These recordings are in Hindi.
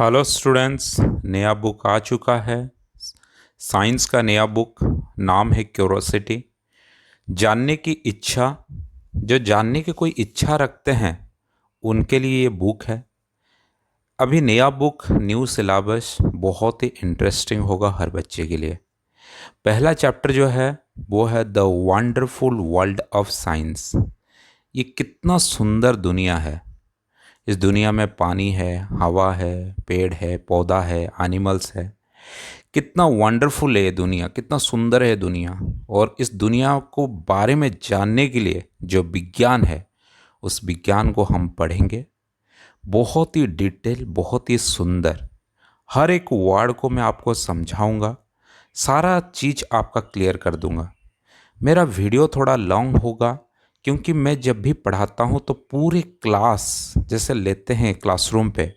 हेलो स्टूडेंट्स, नया बुक आ चुका है। साइंस का नया बुक, नाम है क्यूरोसिटी। जानने की इच्छा। जो जानने की कोई इच्छा रखते हैं उनके लिए ये बुक है। अभी नया बुक, न्यू सिलेबस, बहुत ही इंटरेस्टिंग होगा हर बच्चे के लिए। पहला चैप्टर जो है वो है the wonderful world of science. ये कितना सुंदर दुनिया है। इस दुनिया में पानी है, हवा है, पेड़ है, पौधा है, एनिमल्स है। कितना वंडरफुल है ये दुनिया, कितना सुंदर है ये दुनिया। और इस दुनिया को बारे में जानने के लिए जो विज्ञान है, उस विज्ञान को हम पढ़ेंगे। बहुत ही डिटेल, बहुत ही सुंदर। हर एक वर्ड को मैं आपको समझाऊंगा, सारा चीज़ आपका क्लियर कर दूंगा। मेरा वीडियो थोड़ा लॉन्ग होगा क्योंकि मैं जब भी पढ़ाता हूँ तो पूरे क्लास जैसे लेते हैं क्लासरूम पे,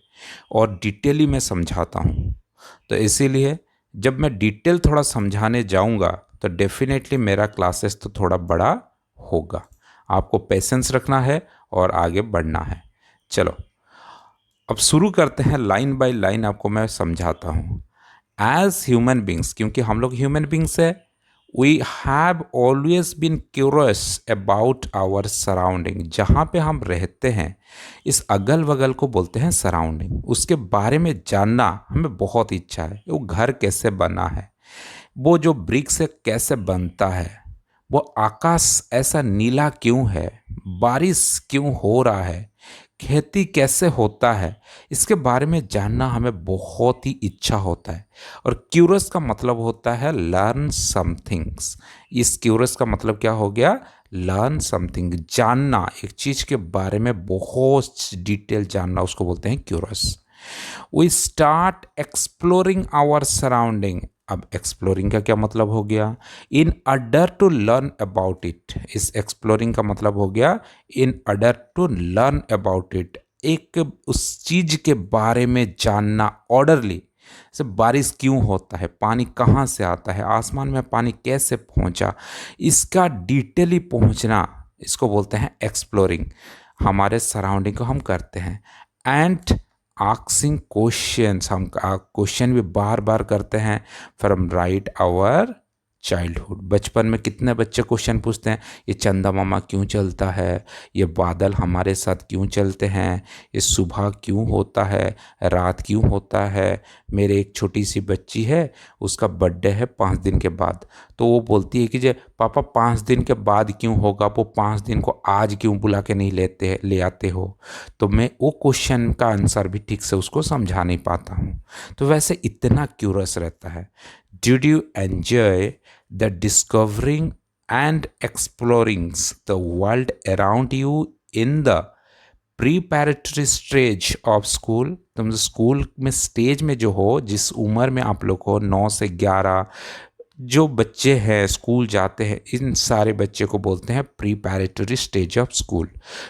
और डिटेली मैं समझाता हूँ। तो इसीलिए जब मैं डिटेल थोड़ा समझाने जाऊँगा तो डेफिनेटली मेरा क्लासेस तो थोड़ा बड़ा होगा। आपको पेशेंस रखना है और आगे बढ़ना है। चलो अब शुरू करते हैं, लाइन बाय लाइन आपको मैं समझाता हूँ। एज ह्यूमन बींग्स, क्योंकि हम लोग ह्यूमन बींग्स है, we have always been curious about our surrounding. जहाँ पे हम रहते हैं, इस अगल बगल को बोलते हैं सराउंडिंग। उसके बारे में जानना हमें बहुत इच्छा है। वो घर कैसे बना है, वो जो ब्रिक से कैसे बनता है, वो आकाश ऐसा नीला क्यों है, बारिश क्यों हो रहा है, खेती कैसे होता है, इसके बारे में जानना हमें बहुत ही इच्छा होता है। और क्यूरस का मतलब होता है लर्न समथिंग्स। इस क्यूरस का मतलब क्या हो गया? लर्न समथिंग, जानना, एक चीज़ के बारे में बहुत डिटेल जानना, उसको बोलते हैं curious. We start exploring our surrounding. अब एक्सप्लोरिंग का क्या मतलब हो गया? In order to learn about it. इस एक्सप्लोरिंग का मतलब हो गया in order to learn about it, एक उस चीज के बारे में जानना ऑर्डरली। जैसे बारिश क्यों होता है, पानी कहाँ से आता है, आसमान में पानी कैसे पहुँचा, इसका डिटेली पहुँचना, इसको बोलते हैं एक्सप्लोरिंग। हमारे सराउंडिंग को हम करते हैं। एंड आस्किंग क्वेश्चंस, हम क्वेश्चन भी बार बार करते हैं फ्रॉम राइट आवर चाइल्डहुड। बचपन में कितने बच्चे क्वेश्चन पूछते हैं, ये चंदा मामा क्यों चलता है, ये बादल हमारे साथ क्यों चलते हैं, ये सुबह क्यों होता है, रात क्यों होता है। मेरे एक छोटी सी बच्ची है, उसका बर्थडे है 5 दिन के बाद, तो वो बोलती है कि जे पापा 5 दिन के बाद क्यों होगा, वो 5 दिन को आज क्यों बुला के नहीं ले आते हो। तो मैं वो क्वेश्चन का आंसर भी ठीक से उसको समझा नहीं पाता हूँ। तो वैसे इतना क्यूरियस रहता है। Did you enjoy the discovering and exploring the world around you in the preparatory stage of school? तुम स्कूल में स्टेज में जो हो, जिस उम्र में आप लोग हो, 9 से 11 जो बच्चे हैं स्कूल जाते हैं, इन सारे बच्चे को बोलते हैं प्रीपैरेटरी स्टेज ऑफ स्कूल।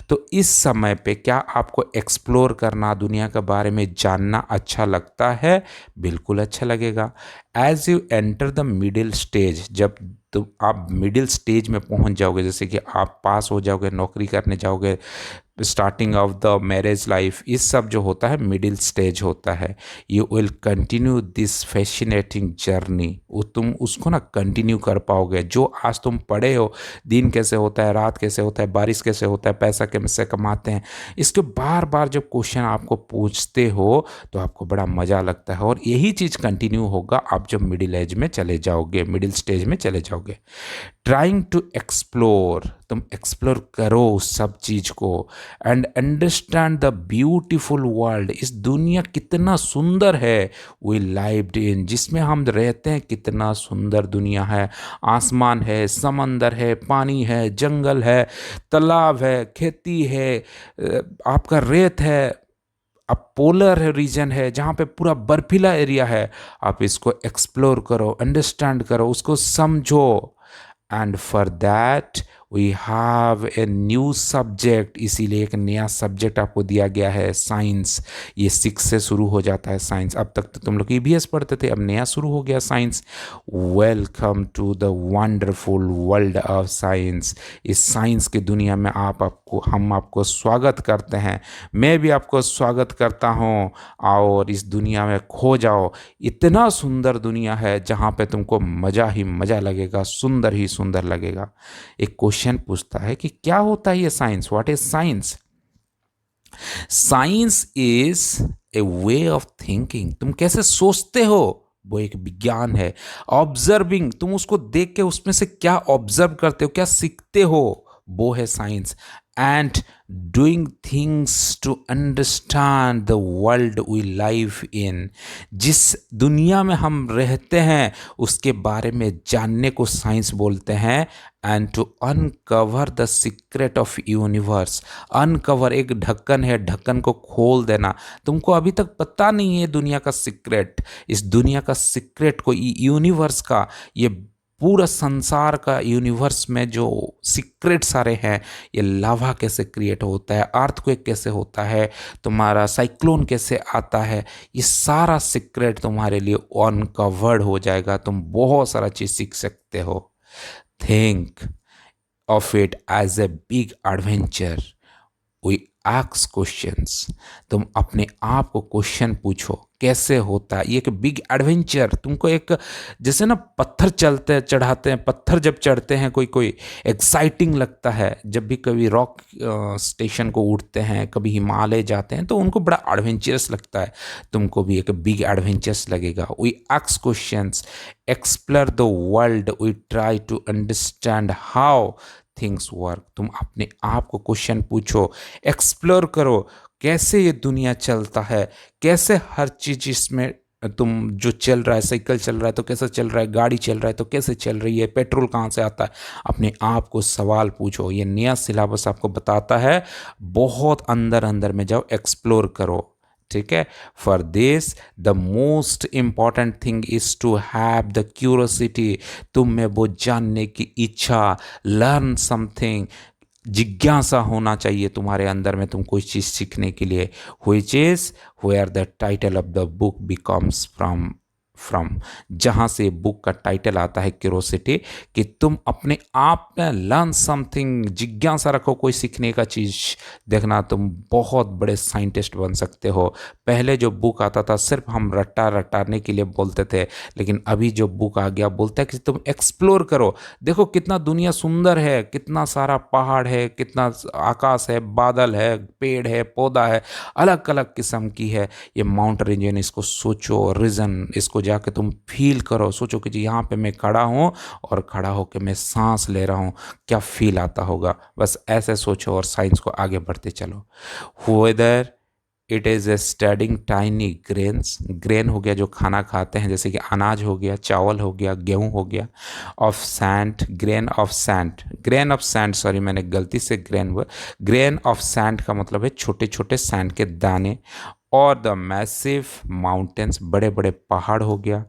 तो इस समय पे क्या आपको एक्सप्लोर करना, दुनिया के बारे में जानना अच्छा लगता है? बिल्कुल अच्छा लगेगा। As you enter the middle stage, जब तो आप मिडिल स्टेज में पहुंच जाओगे, जैसे कि आप पास हो जाओगे, नौकरी करने जाओगे, starting of the marriage life, इस सब जो होता है मिडिल स्टेज होता है। You will continue this fascinating journey. वो तुम उसको ना कंटिन्यू कर पाओगे। जो आज तुम पढ़े हो, दिन कैसे होता है, रात कैसे होता है, बारिश कैसे होता है, पैसा कैसे कमाते हैं, इसके बार बार जब क्वेश्चन आपको पूछते हो तो आपको बड़ा मज़ा लगता है। और यही चीज़ कंटिन्यू होगा आप जब मिडिल एज में चले जाओगे, मिडिल स्टेज में चले जाओगे। ट्राइंग टू एक्सप्लोर, तुम एक्सप्लोर करो उस सब चीज को। And understand the beautiful world, इस दुनिया कितना सुंदर है, वी लाइव्ड इन, जिसमें हम रहते हैं, कितना सुंदर दुनिया है। आसमान है, समंदर है, पानी है, जंगल है, तालाब है, खेती है, आपका रेत है, अब पोलर रीजन है जहाँ पे पूरा बर्फीला एरिया है। आप इसको एक्सप्लोर करो, अंडरस्टैंड करो, उसको समझो। And for that we have a new subject, इसीलिए एक नया सब्जेक्ट आपको दिया गया है साइंस। ये 6 से शुरू हो जाता है साइंस। अब तक तो तुम लोग ईवीएस पढ़ते थे, अब नया शुरू हो गया science. Welcome to the wonderful world of science. इस साइंस की दुनिया में हम आपको स्वागत करते हैं। मैं भी आपको स्वागत करता हूँ। और इस दुनिया में खो जाओ। इतना सुंदर दुनिया है जहाँ पे तुमको मज़ा ही मज़ा लगेगा, सुंदर ही सुंदर लगेगा। एक क्वेश्चन पूछता है कि क्या होता है ये science? What is science? Science is a way of thinking. तुम कैसे सोचते हो, वो एक विज्ञान है। ऑब्जर्विंग, तुम उसको देख के उसमें से क्या ऑब्जर्व करते हो, क्या सीखते हो, वो है science. And doing things to understand the world we live in. जिस दुनिया में हम रहते हैं उसके बारे में जानने को साइंस बोलते हैं। And to uncover the secret of universe. Uncover एक ढक्कन है, ढक्कन को खोल देना। तुमको अभी तक पता नहीं है दुनिया का सीक्रेट। इस दुनिया का सीक्रेट को, यूनिवर्स का, ये पूरा संसार का, यूनिवर्स में जो सीक्रेट सारे हैं, ये लावा कैसे क्रिएट होता है, अर्थक्वेक कैसे होता है, तुम्हारा साइक्लोन कैसे आता है, ये सारा सीक्रेट तुम्हारे लिए अनकवर्ड हो जाएगा। तुम बहुत सारा चीज़ सीख सकते हो। Think of it as a big adventure. We ask questions. तुम अपने आप को क्वेश्चन पूछो कैसे होता है ये एक बिग एडवेंचर। तुमको एक, जैसे ना पत्थर चढ़ाते हैं, पत्थर जब चढ़ते हैं कोई कोई एक्साइटिंग लगता है। जब भी कभी रॉक स्टेशन को उठते हैं, कभी हिमालय जाते हैं, तो उनको बड़ा एडवेंचरस लगता है। तुमको भी एक बिग एडवेंचरस लगेगा। We ask questions, explore the world, we try to understand how things work. तुम अपने आप को क्वेश्चन पूछो, एक्सप्लोर करो कैसे ये दुनिया चलता है, कैसे हर चीज इसमें, तुम जो चल रहा है, साइकिल चल रहा है तो कैसे चल रहा है, गाड़ी चल रहा है तो कैसे चल रही है, पेट्रोल कहाँ से आता है। अपने आप को सवाल पूछो। ये नया सिलेबस आपको बताता है, बहुत अंदर अंदर में जाओ, एक्सप्लोर करो। ठीक है। For this the most important thing is to have the curiosity. तुम में वो जानने की इच्छा, लर्न समथिंग, जिज्ञासा होना चाहिए तुम्हारे अंदर में, तुम कोई चीज़ सीखने के लिए। Which is where the title of the book becomes from, जहाँ से बुक का टाइटल आता है क्यूरोसिटी, कि तुम अपने आप में लर्न समथिंग, जिज्ञासा रखो कोई सीखने का चीज़। देखना तुम बहुत बड़े साइंटिस्ट बन सकते हो। पहले जो बुक आता था सिर्फ हम रटाने के लिए बोलते थे, लेकिन अभी जो बुक आ गया बोलता है कि तुम एक्सप्लोर करो। देखो कितना दुनिया सुंदर है, कितना सारा पहाड़ है, कितना आकाश है, बादल है, पेड़ है, पौधा है, अलग अलग किस्म की है ये माउंट रेंज। इसको सोचो, रीजन, इसको जाके तुम फील करो। सोचो कि जी यहाँ पे मैं खड़ा हूँ और खड़ा होकर मैं सांस ले रहा हूँ, क्या फील आता होगा। बस ऐसे सोचो और साइंस को आगे बढ़ते चलो। Whether it is a studying tiny grains. Grain हो गया जो खाना खाते हैं, जैसे कि अनाज हो गया, चावल हो गया, गेहूं हो गया। Of sand, grain of sand, grain of sand, sorry मैंने गलती से ग्रेन ऑफ सैंड का मतलब है छोटे छोटे सैंड के दाने। और द मैसिव माउंटेन्स, बड़े बड़े पहाड़ हो गया।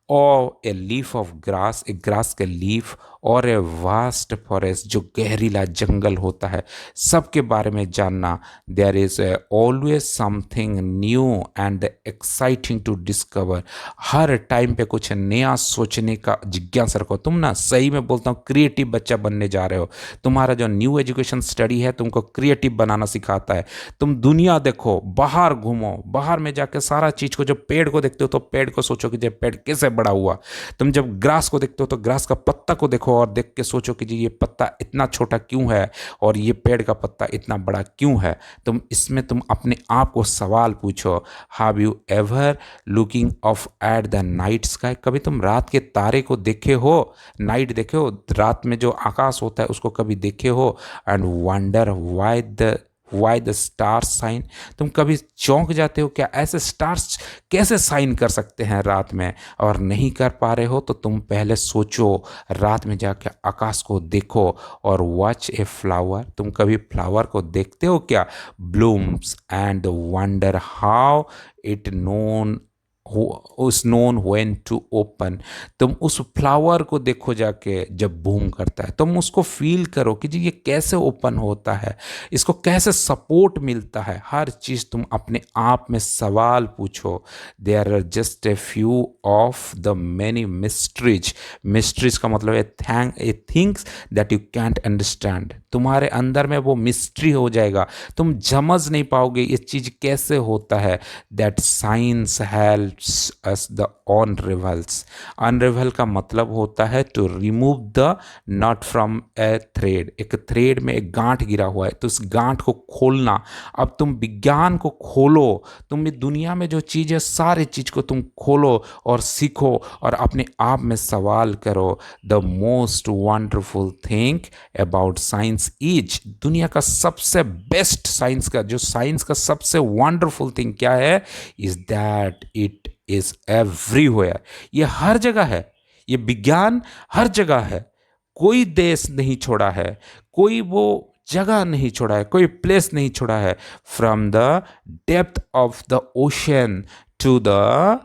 और ए लीफ ऑफ ग्रास, एक ग्रास के लीफ। और ए वास्ट फॉरेस्ट, जो गहरीला जंगल होता है, सबके बारे में जानना। There is always something new and exciting to discover. हर टाइम पे कुछ नया सोचने का जिज्ञासा रखो। तुम ना, सही में बोलता हूँ, क्रिएटिव बच्चा बनने जा रहे हो। तुम्हारा जो न्यू एजुकेशन स्टडी है तुमको क्रिएटिव बनाना सिखाता है। तुम दुनिया देखो, बाहर घूमो, बाहर में जाके सारा चीज को, जब पेड़ को देखते हो तो पेड़ को सोचो कि जब पेड़ कैसे बड़ा हुआ। तुम जब ग्रास को देखते हो तो ग्रास का पत्ता को देखो और देख के सोचो कि जी ये पत्ता इतना छोटा क्यों है और ये पेड़ का पत्ता इतना बड़ा क्यों है। तुम अपने आप को सवाल पूछो। Have you ever looking of at the night sky, कभी तुम रात के तारे को देखे हो, नाइट देखे हो, रात में जो आकाश होता है उसको कभी देखे हो। And wonder why the stars shine, तुम कभी चौंक जाते हो क्या ऐसे स्टार्स कैसे साइन कर सकते हैं रात में। और नहीं कर पा रहे हो तो तुम पहले सोचो, रात में जाके आकाश को देखो। और वॉच ए फ्लावर, तुम कभी फ्लावर को देखते हो क्या, blooms and wonder how it known उस नोन व्हेन टू ओपन। तुम उस फ्लावर को देखो जाके जब बूम करता है, तुम उसको फील करो कि जी ये कैसे ओपन होता है, इसको कैसे सपोर्ट मिलता है। हर चीज़ तुम अपने आप में सवाल पूछो। There are just a few of the many mysteries. Mysteries का मतलब a things that you can't understand. तुम्हारे अंदर में वो मिस्ट्री हो जाएगा, तुम समझ नहीं पाओगे ये चीज़ कैसे होता है। That science helps us the unravels. Unravel का मतलब होता है to remove the knot from a thread. एक थ्रेड में एक गांठ गिरा हुआ है तो उस गांठ को खोलना। अब तुम विज्ञान को खोलो, तुम इस दुनिया में जो चीज़ है सारी चीज़ को तुम खोलो और सीखो और अपने आप में सवाल करो। The most wonderful thing about science is, दुनिया का सबसे बेस्ट साइंस का सबसे वंडरफुल थिंग क्या है, is that it is everywhere. ये हर जगह है, ये विज्ञान हर जगह है। कोई देश नहीं छोड़ा है, कोई वो जगह नहीं छोड़ा है, कोई प्लेस नहीं छोड़ा है। From the depth of the ocean to the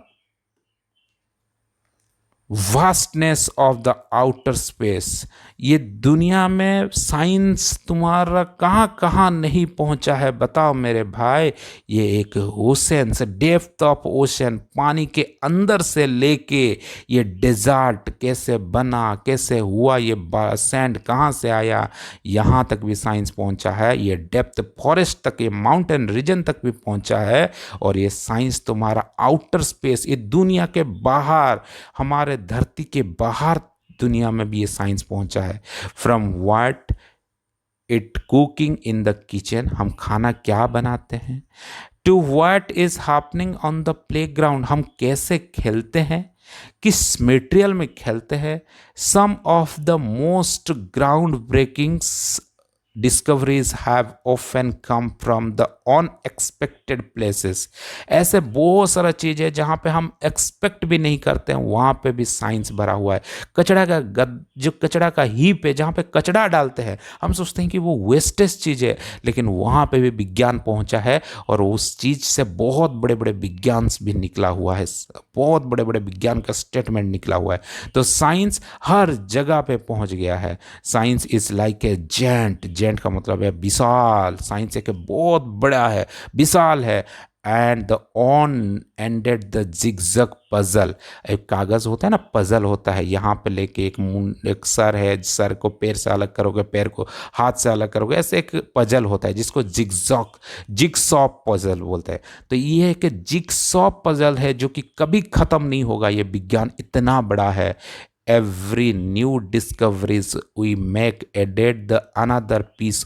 vastness of the outer space. ये दुनिया में साइंस तुम्हारा कहाँ कहाँ नहीं पहुंचा है बताओ मेरे भाई। ये एक ओशन से, डेप्थ ऑफ ओशन, पानी के अंदर से लेके ये डेजर्ट कैसे बना, कैसे हुआ, ये सैंड कहाँ से आया, यहाँ तक भी साइंस पहुंचा है। ये डेप्थ फॉरेस्ट तक, ये माउंटेन रीजन तक भी पहुंचा है। और ये साइंस तुम्हारा आउटर स्पेस, ये दुनिया के बाहर, हमारे धरती के बाहर दुनिया में भी ये साइंस पहुंचा है। From what it cooking in the kitchen, हम खाना क्या बनाते हैं, to what is happening on the playground, हम कैसे खेलते हैं, किस मटेरियल में खेलते हैं। Some of the most ground breaking discoveries have often come from the unexpected places. ऐसे बहुत सारा चीज़ है जहाँ पे हम एक्सपेक्ट भी नहीं करते हैं, वहाँ पे भी साइंस भरा हुआ है। कचड़ा का जो कचड़ा का हीप है, जहाँ पे कचड़ा डालते हैं, हम सोचते हैं कि वो वेस्टेज चीज़ है, लेकिन वहाँ पे भी विज्ञान पहुँचा है और उस चीज़ से बहुत बड़े बड़े विज्ञान भी निकला हुआ है, बहुत बड़े बड़े विज्ञान का स्टेटमेंट निकला हुआ है। तो साइंस हर जगह पे पहुँच गया है। Science is like a giant, giant का मतलब है विशाल। साइंस एक बहुत बड़ा है, विशाल है। And the on ended the zigzag puzzle, एक कागज होता है ना, पजल होता है, यहाँ पे लेके एक सर है, सर को पैर से अलग करोगे, पैर को हाथ से अलग करोगे, ऐसे एक पजल होता है जिसको जिगसॉ पजल बोलते हैं। तो ये एक जिगसॉ पजल है जो कि कभी खत्म नहीं होगा। ये विज्ञान इतना बड़ा है। Every new discoveries we make added the another piece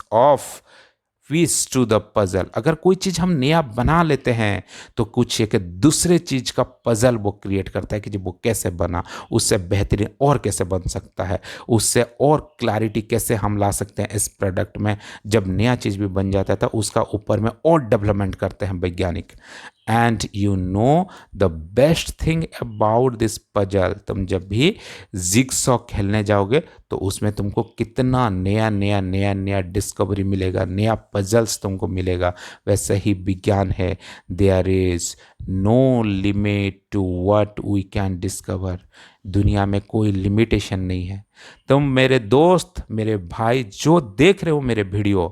to the puzzle। अगर कोई चीज़ हम नया बना लेते हैं तो कुछ एक दूसरे चीज़ का पजल वो क्रिएट करता है कि जी वो कैसे बना, उससे बेहतरीन और कैसे बन सकता है, उससे और क्लैरिटी कैसे हम ला सकते हैं इस प्रोडक्ट में। जब नया चीज़ भी बन जाता है तो उसका ऊपर में और डेवलपमेंट करते हैं वैज्ञानिक। And you know the best thing about this puzzle, तुम जब भी जिगसॉ खेलने जाओगे तो उसमें तुमको कितना नया नया नया नया डिस्कवरी मिलेगा, नया पजल्स तुमको मिलेगा। वैसे ही विज्ञान है, there is no limit to what we can discover. दुनिया में कोई लिमिटेशन नहीं है। तुम मेरे दोस्त, मेरे भाई जो देख रहे हो मेरे वीडियो,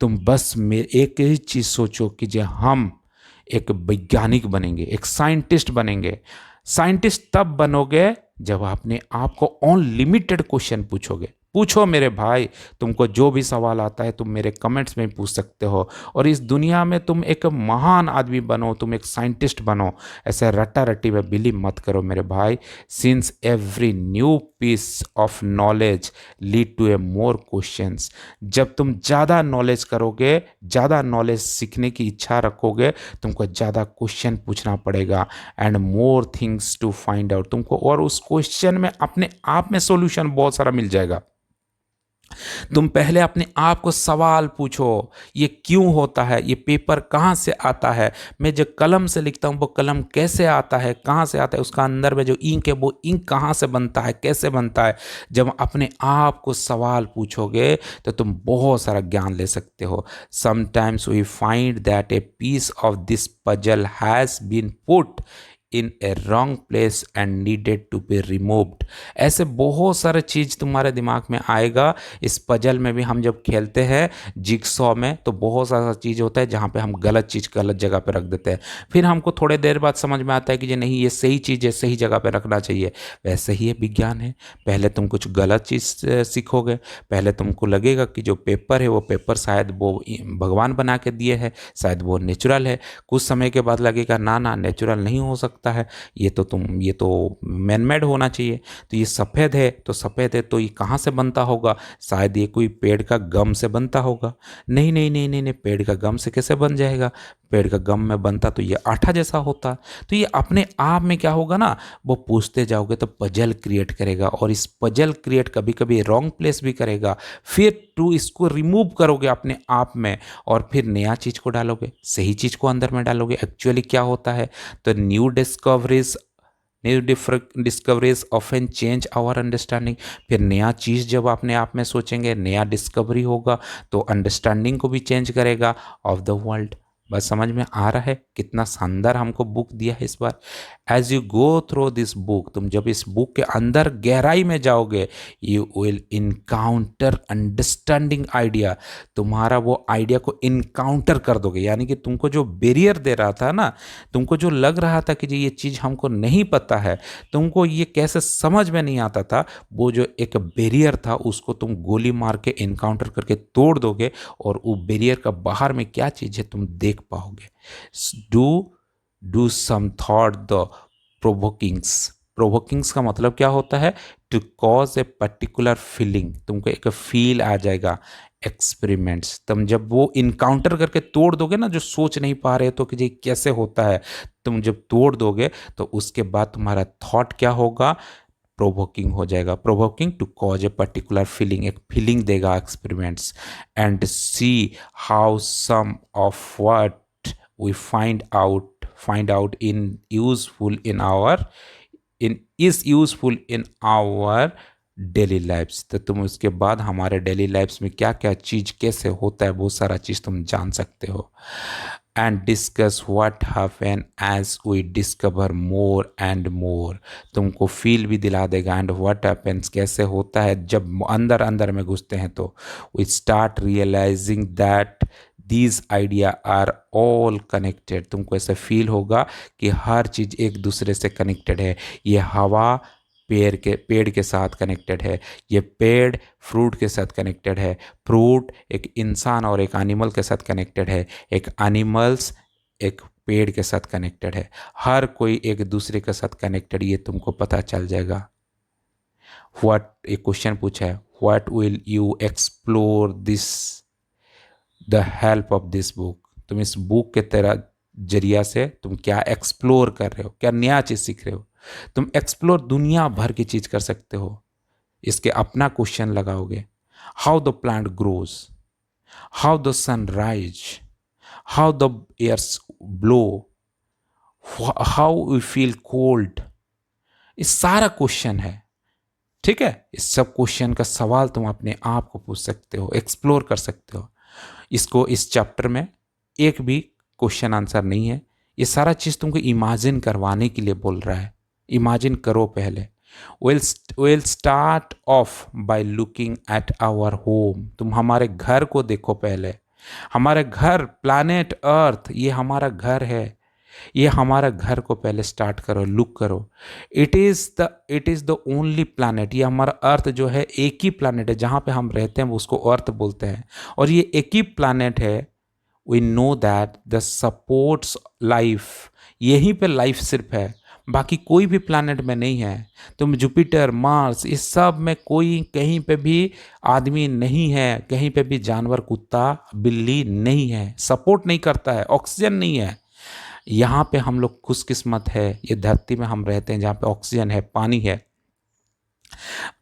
तुम बस एक ही चीज़ सोचो कि जो हम एक वैज्ञानिक बनेंगे, एक साइंटिस्ट बनेंगे। साइंटिस्ट तब बनोगे जब अपने आप को अनलिमिटेड क्वेश्चन पूछोगे। पूछो मेरे भाई, तुमको जो भी सवाल आता है तुम मेरे कमेंट्स में पूछ सकते हो। और इस दुनिया में तुम एक महान आदमी बनो, तुम एक साइंटिस्ट बनो। ऐसे रट्टा रट्टी में बिलीव मत करो मेरे भाई। Since every new piece of knowledge lead to a more questions. जब तुम ज़्यादा नॉलेज करोगे, ज़्यादा नॉलेज सीखने की इच्छा रखोगे, तुमको ज़्यादा क्वेश्चन पूछना पड़ेगा and more things to find out. तुमको और उस क्वेश्चन में अपने आप में सॉल्यूशन बहुत सारा मिल जाएगा। तुम पहले अपने आप को सवाल पूछो, ये क्यों होता है, ये पेपर कहाँ से आता है, मैं जो कलम से लिखता हूँ वो कलम कैसे आता है, कहाँ से आता है, उसका अंदर में जो इंक है वो इंक कहाँ से बनता है, कैसे बनता है। जब अपने आप को सवाल पूछोगे तो तुम बहुत सारा ज्ञान ले सकते हो। Sometimes we find that a piece of this puzzle has been put in a wrong place and needed to be removed. ऐसे बहुत सारे चीज़ तुम्हारे दिमाग में आएगा। इस पजल में भी हम जब खेलते हैं जिक्सॉ में, तो बहुत सारा चीज़ होता है जहाँ पे हम गलत चीज़ गलत जगह पे रख देते हैं। फिर हमको थोड़े देर बाद समझ में आता है कि ये नहीं, ये सही चीज़ है, सही जगह पे रखना चाहिए। वैसे ही ये विज्ञान है। पहले तुम कुछ गलत चीज़ सीखोगे, पहले तुमको लगेगा कि जो पेपर है वो पेपर शायद वो भगवान बना के दिए है, शायद वो नेचुरल है। कुछ समय के बाद लगेगा ना ना, नेचुरल नहीं हो सकता है, ये तो मैनमेड होना चाहिए। तो ये सफ़ेद है तो सफ़ेद है, तो ये कहाँ से बनता होगा? शायद ये कोई पेड़ का गम से बनता होगा। नहीं नहीं नहीं नहीं नहीं, पेड़ का गम से कैसे बन जाएगा? पेड़ का गम में बनता तो ये आटा जैसा होता। तो ये अपने आप में क्या होगा ना, वो पूछते जाओगे तो पजल क्रिएट करेगा, और इस पजल क्रिएट कभी कभी रॉन्ग प्लेस भी करेगा। फिर टू इसको रिमूव करोगे अपने आप में, और फिर नया चीज़ को डालोगे, सही चीज़ को अंदर में डालोगे। एक्चुअली क्या होता है, तो new discoveries often change our understanding. फिर नया चीज़ जब अपने आप में सोचेंगे, नया डिस्कवरी होगा, तो अंडरस्टैंडिंग को भी चेंज करेगा ऑफ द वर्ल्ड। बस समझ में आ रहा है कितना शानदार हमको बुक दिया है इस बार। As you go through this book, तुम जब इस बुक के अंदर गहराई में जाओगे, you will encounter understanding idea. तुम्हारा वो आइडिया को इनकाउंटर कर दोगे, यानी कि तुमको जो बैरियर दे रहा था ना, तुमको जो लग रहा था कि ये चीज़ हमको नहीं पता है, तुमको ये कैसे समझ में नहीं आता था, वो जो एक बैरियर था उसको तुम गोली मार के इनकाउंटर करके तोड़ दोगे, और वो बैरियर का बाहर में क्या चीज़ है तुम देख पाओगे। Do do some thought the provokings. Provokings का मतलब क्या होता है, to cause a particular feeling, तुमको एक फील आ जाएगा। एक्सपेरिमेंट्स, तुम जब वो इनकाउंटर करके तोड़ दोगे ना, जो सोच नहीं पा रहे तो कि ये कैसे होता है, तुम जब तोड़ दोगे तो उसके बाद तुम्हारा थॉट क्या होगा, प्रोवोकिंग हो जाएगा। Provoking to cause a particular feeling, एक फीलिंग देगा experiments. And see how some of what we find out in useful in our in is useful in our daily lifes. तो तुम उसके बाद हमारे डेली लाइफ्स में क्या क्या चीज़ कैसे होता है, बहुत सारा चीज़ तुम जान सकते हो। And discuss what happen as we discover more and more, तुमको फील भी दिला देगा। एंड व्हाट हैपन्स, कैसे होता है जब अंदर अंदर में घुसते हैं, तो we start realising that these idea are all connected. तुमको ऐसे फील होगा कि हर चीज़ एक दूसरे से कनेक्टेड है। ये हवा पेड़ के साथ कनेक्टेड है, ये पेड़ फ्रूट के साथ कनेक्टेड है, फ्रूट एक इंसान और एक एनिमल के साथ कनेक्टेड है, एक एनिमल्स एक पेड़ के साथ कनेक्टेड है। हर कोई एक दूसरे के साथ कनेक्टेड, ये तुमको पता चल जाएगा। एक क्वेश्चन पूछा है, what will you explore this the help of this book. तुम इस बुक के तरह जरिया से तुम क्या एक्सप्लोर कर रहे हो, क्या नया चीज़ सीख रहे हो। तुम एक्सप्लोर दुनिया भर की चीज़ कर सकते हो। इसके अपना क्वेश्चन लगाओगे, how the plant grows, how the sun rise, how the airs blow, how we feel cold. ये सारा क्वेश्चन है, ठीक है। इस सब क्वेश्चन का सवाल तुम अपने आप को पूछ सकते हो, एक्सप्लोर कर सकते हो। इसको इस चैप्टर में एक भी क्वेश्चन आंसर नहीं है, ये सारा चीज़ तुमको इमेजिन करवाने के लिए बोल रहा है। इमेजिन करो पहले। we'll start off by looking at our home. तुम हमारे घर को देखो पहले। हमारे घर प्लैनेट अर्थ, ये हमारा घर है। ये हमारा घर को पहले स्टार्ट करो, लुक करो। It is the only planet. ये हमारा अर्थ जो है एक ही प्लैनेट है, जहाँ पे हम रहते हैं उसको अर्थ बोलते हैं, और ये एक ही प्लैनेट है। We know that the supports life, यहीं पे लाइफ सिर्फ है, बाकी कोई भी प्लैनेट में नहीं है। तुम जुपिटर मार्स इस सब में कोई कहीं पे भी आदमी नहीं है, कहीं पे भी जानवर कुत्ता बिल्ली नहीं है, सपोर्ट नहीं करता है, ऑक्सीजन नहीं है। यहाँ पे हम लोग खुशकिस्मत है, ये धरती में हम रहते हैं जहाँ पे ऑक्सीजन है, पानी है।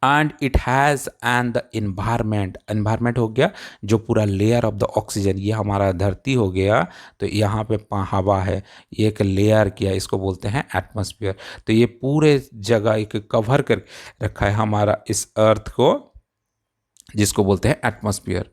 And it has and the environment हो गया जो पूरा लेयर ऑफ द ऑक्सीजन, ये हमारा धरती हो गया। तो यहाँ पे हवा है, ये एक लेयर किया, इसको बोलते हैं एटमॉस्फेयर। तो ये पूरे जगह एक कवर कर रखा है हमारा इस अर्थ को, जिसको बोलते हैं atmosphere.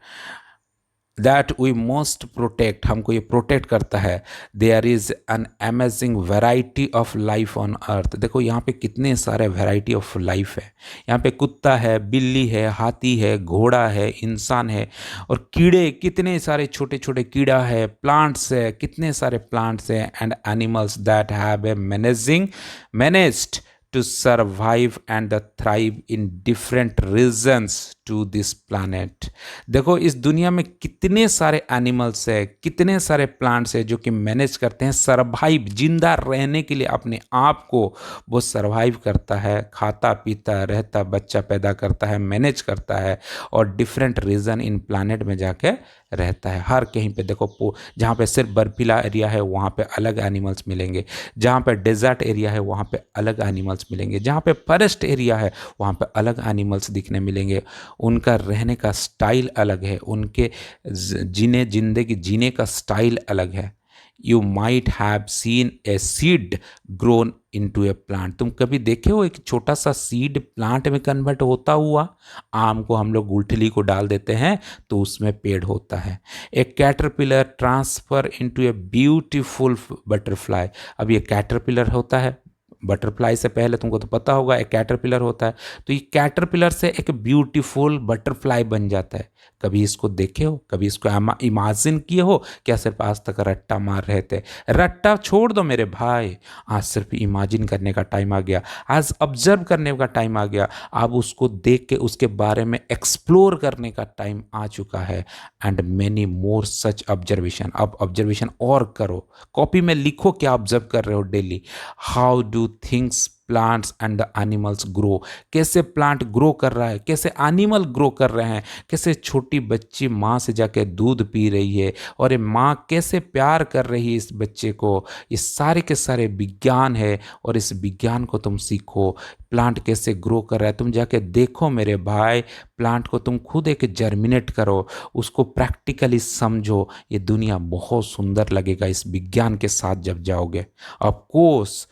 That we must protect, हमको ये प्रोटेक्ट करता है। There is an amazing variety of life on earth. देखो यहाँ पे कितने सारे वेराइटी ऑफ लाइफ है। यहाँ पे कुत्ता है, बिल्ली है, हाथी है, घोड़ा है, इंसान है, और कीड़े कितने सारे, छोटे छोटे कीड़ा है, प्लांट्स है, कितने सारे प्लांट्स है, and animals that have a managed to survive and thrive in different regions to this planet। देखो इस दुनिया में कितने सारे एनिमल्स है, कितने सारे प्लांट्स है जो कि मैनेज करते हैं सरवाइव, जिंदा रहने के लिए अपने आप को वो सरवाइव करता है, खाता पीता रहता, बच्चा पैदा करता है, मैनेज करता है, और डिफरेंट रीजन इन प्लानट में जाके रहता है। हर कहीं पे देखो, जहाँ पे सिर्फ बर्फीला एरिया है वहाँ पे अलग एनिमल्स मिलेंगे, जहाँ पे डेजर्ट एरिया है वहाँ पे अलग एनिमल्स मिलेंगे, जहाँ पे फॉरेस्ट एरिया है वहाँ पे अलग एनिमल्स दिखने मिलेंगे। उनका रहने का स्टाइल अलग है, उनके जिंदगी जीने का स्टाइल अलग है। You might have seen a seed grown into A plant. तुम कभी देखे हो एक छोटा सा सीड प्लांट में कन्वर्ट होता हुआ? आम को हम लोग गुठली को डाल देते हैं तो उसमें पेड़ होता है। A caterpillar transfer into a beautiful butterfly. अब ये कैटरपिलर होता है, बटरफ्लाई से पहले तुमको तो पता होगा एक कैटरपिलर होता है, तो ये कैटरपिलर से एक ब्यूटीफुल बटरफ्लाई बन जाता है। कभी इसको देखे हो, कभी इसको इमेजिन किए हो क्या? सिर्फ आज तक रट्टा मार रहे थे। रट्टा छोड़ दो मेरे भाई, आज सिर्फ इमेजिन करने का टाइम आ गया, आज ऑब्जर्व करने का टाइम आ गया, अब उसको देख के उसके बारे में एक्सप्लोर करने का टाइम आ चुका है। And many more such observation. अब ऑब्जर्वेशन और करो, कॉपी में लिखो क्या ऑब्जर्व कर रहे हो daily. How do things plants and the animals grow. कैसे प्लांट ग्रो कर रहा है, कैसे एनिमल ग्रो कर रहे हैं, कैसे छोटी बच्ची माँ से जाके दूध पी रही है, और ये माँ कैसे प्यार कर रही है इस बच्चे को। ये सारे के सारे विज्ञान है, और इस विज्ञान को तुम सीखो। प्लांट कैसे ग्रो कर रहा है तुम जाके देखो मेरे भाई। प्लांट को तुम खुद एक जर्मिनेट करो, उसको प्रैक्टिकली समझो। ये दुनिया बहुत सुंदर लगेगा इस विज्ञान के साथ जब जाओगे। Of course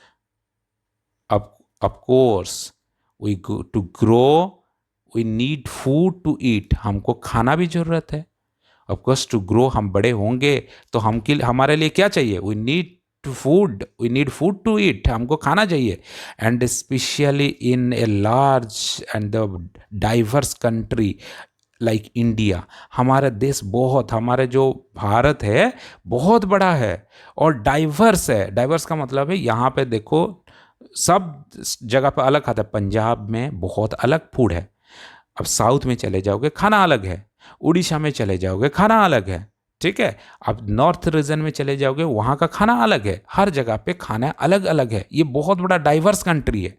of course we to grow we need food to eat। हमको खाना भी जरूरत है। of course to grow, हम बड़े होंगे तो हमारे लिए क्या चाहिए? we need food to eat। हमको खाना चाहिए। and especially in a large and the diverse country like India. हमारा देश बहुत, हमारे जो भारत है बहुत बड़ा है और डाइवर्स है। डाइवर्स का मतलब है यहाँ पे देखो सब जगह पर अलग खाता है। पंजाब में बहुत अलग फूड है, अब साउथ में चले जाओगे खाना अलग है, उड़ीसा में चले जाओगे खाना अलग है, ठीक है। अब नॉर्थ रीजन में चले जाओगे वहाँ का खाना अलग है। हर जगह पे खाना अलग अलग है। ये बहुत बड़ा डाइवर्स कंट्री है।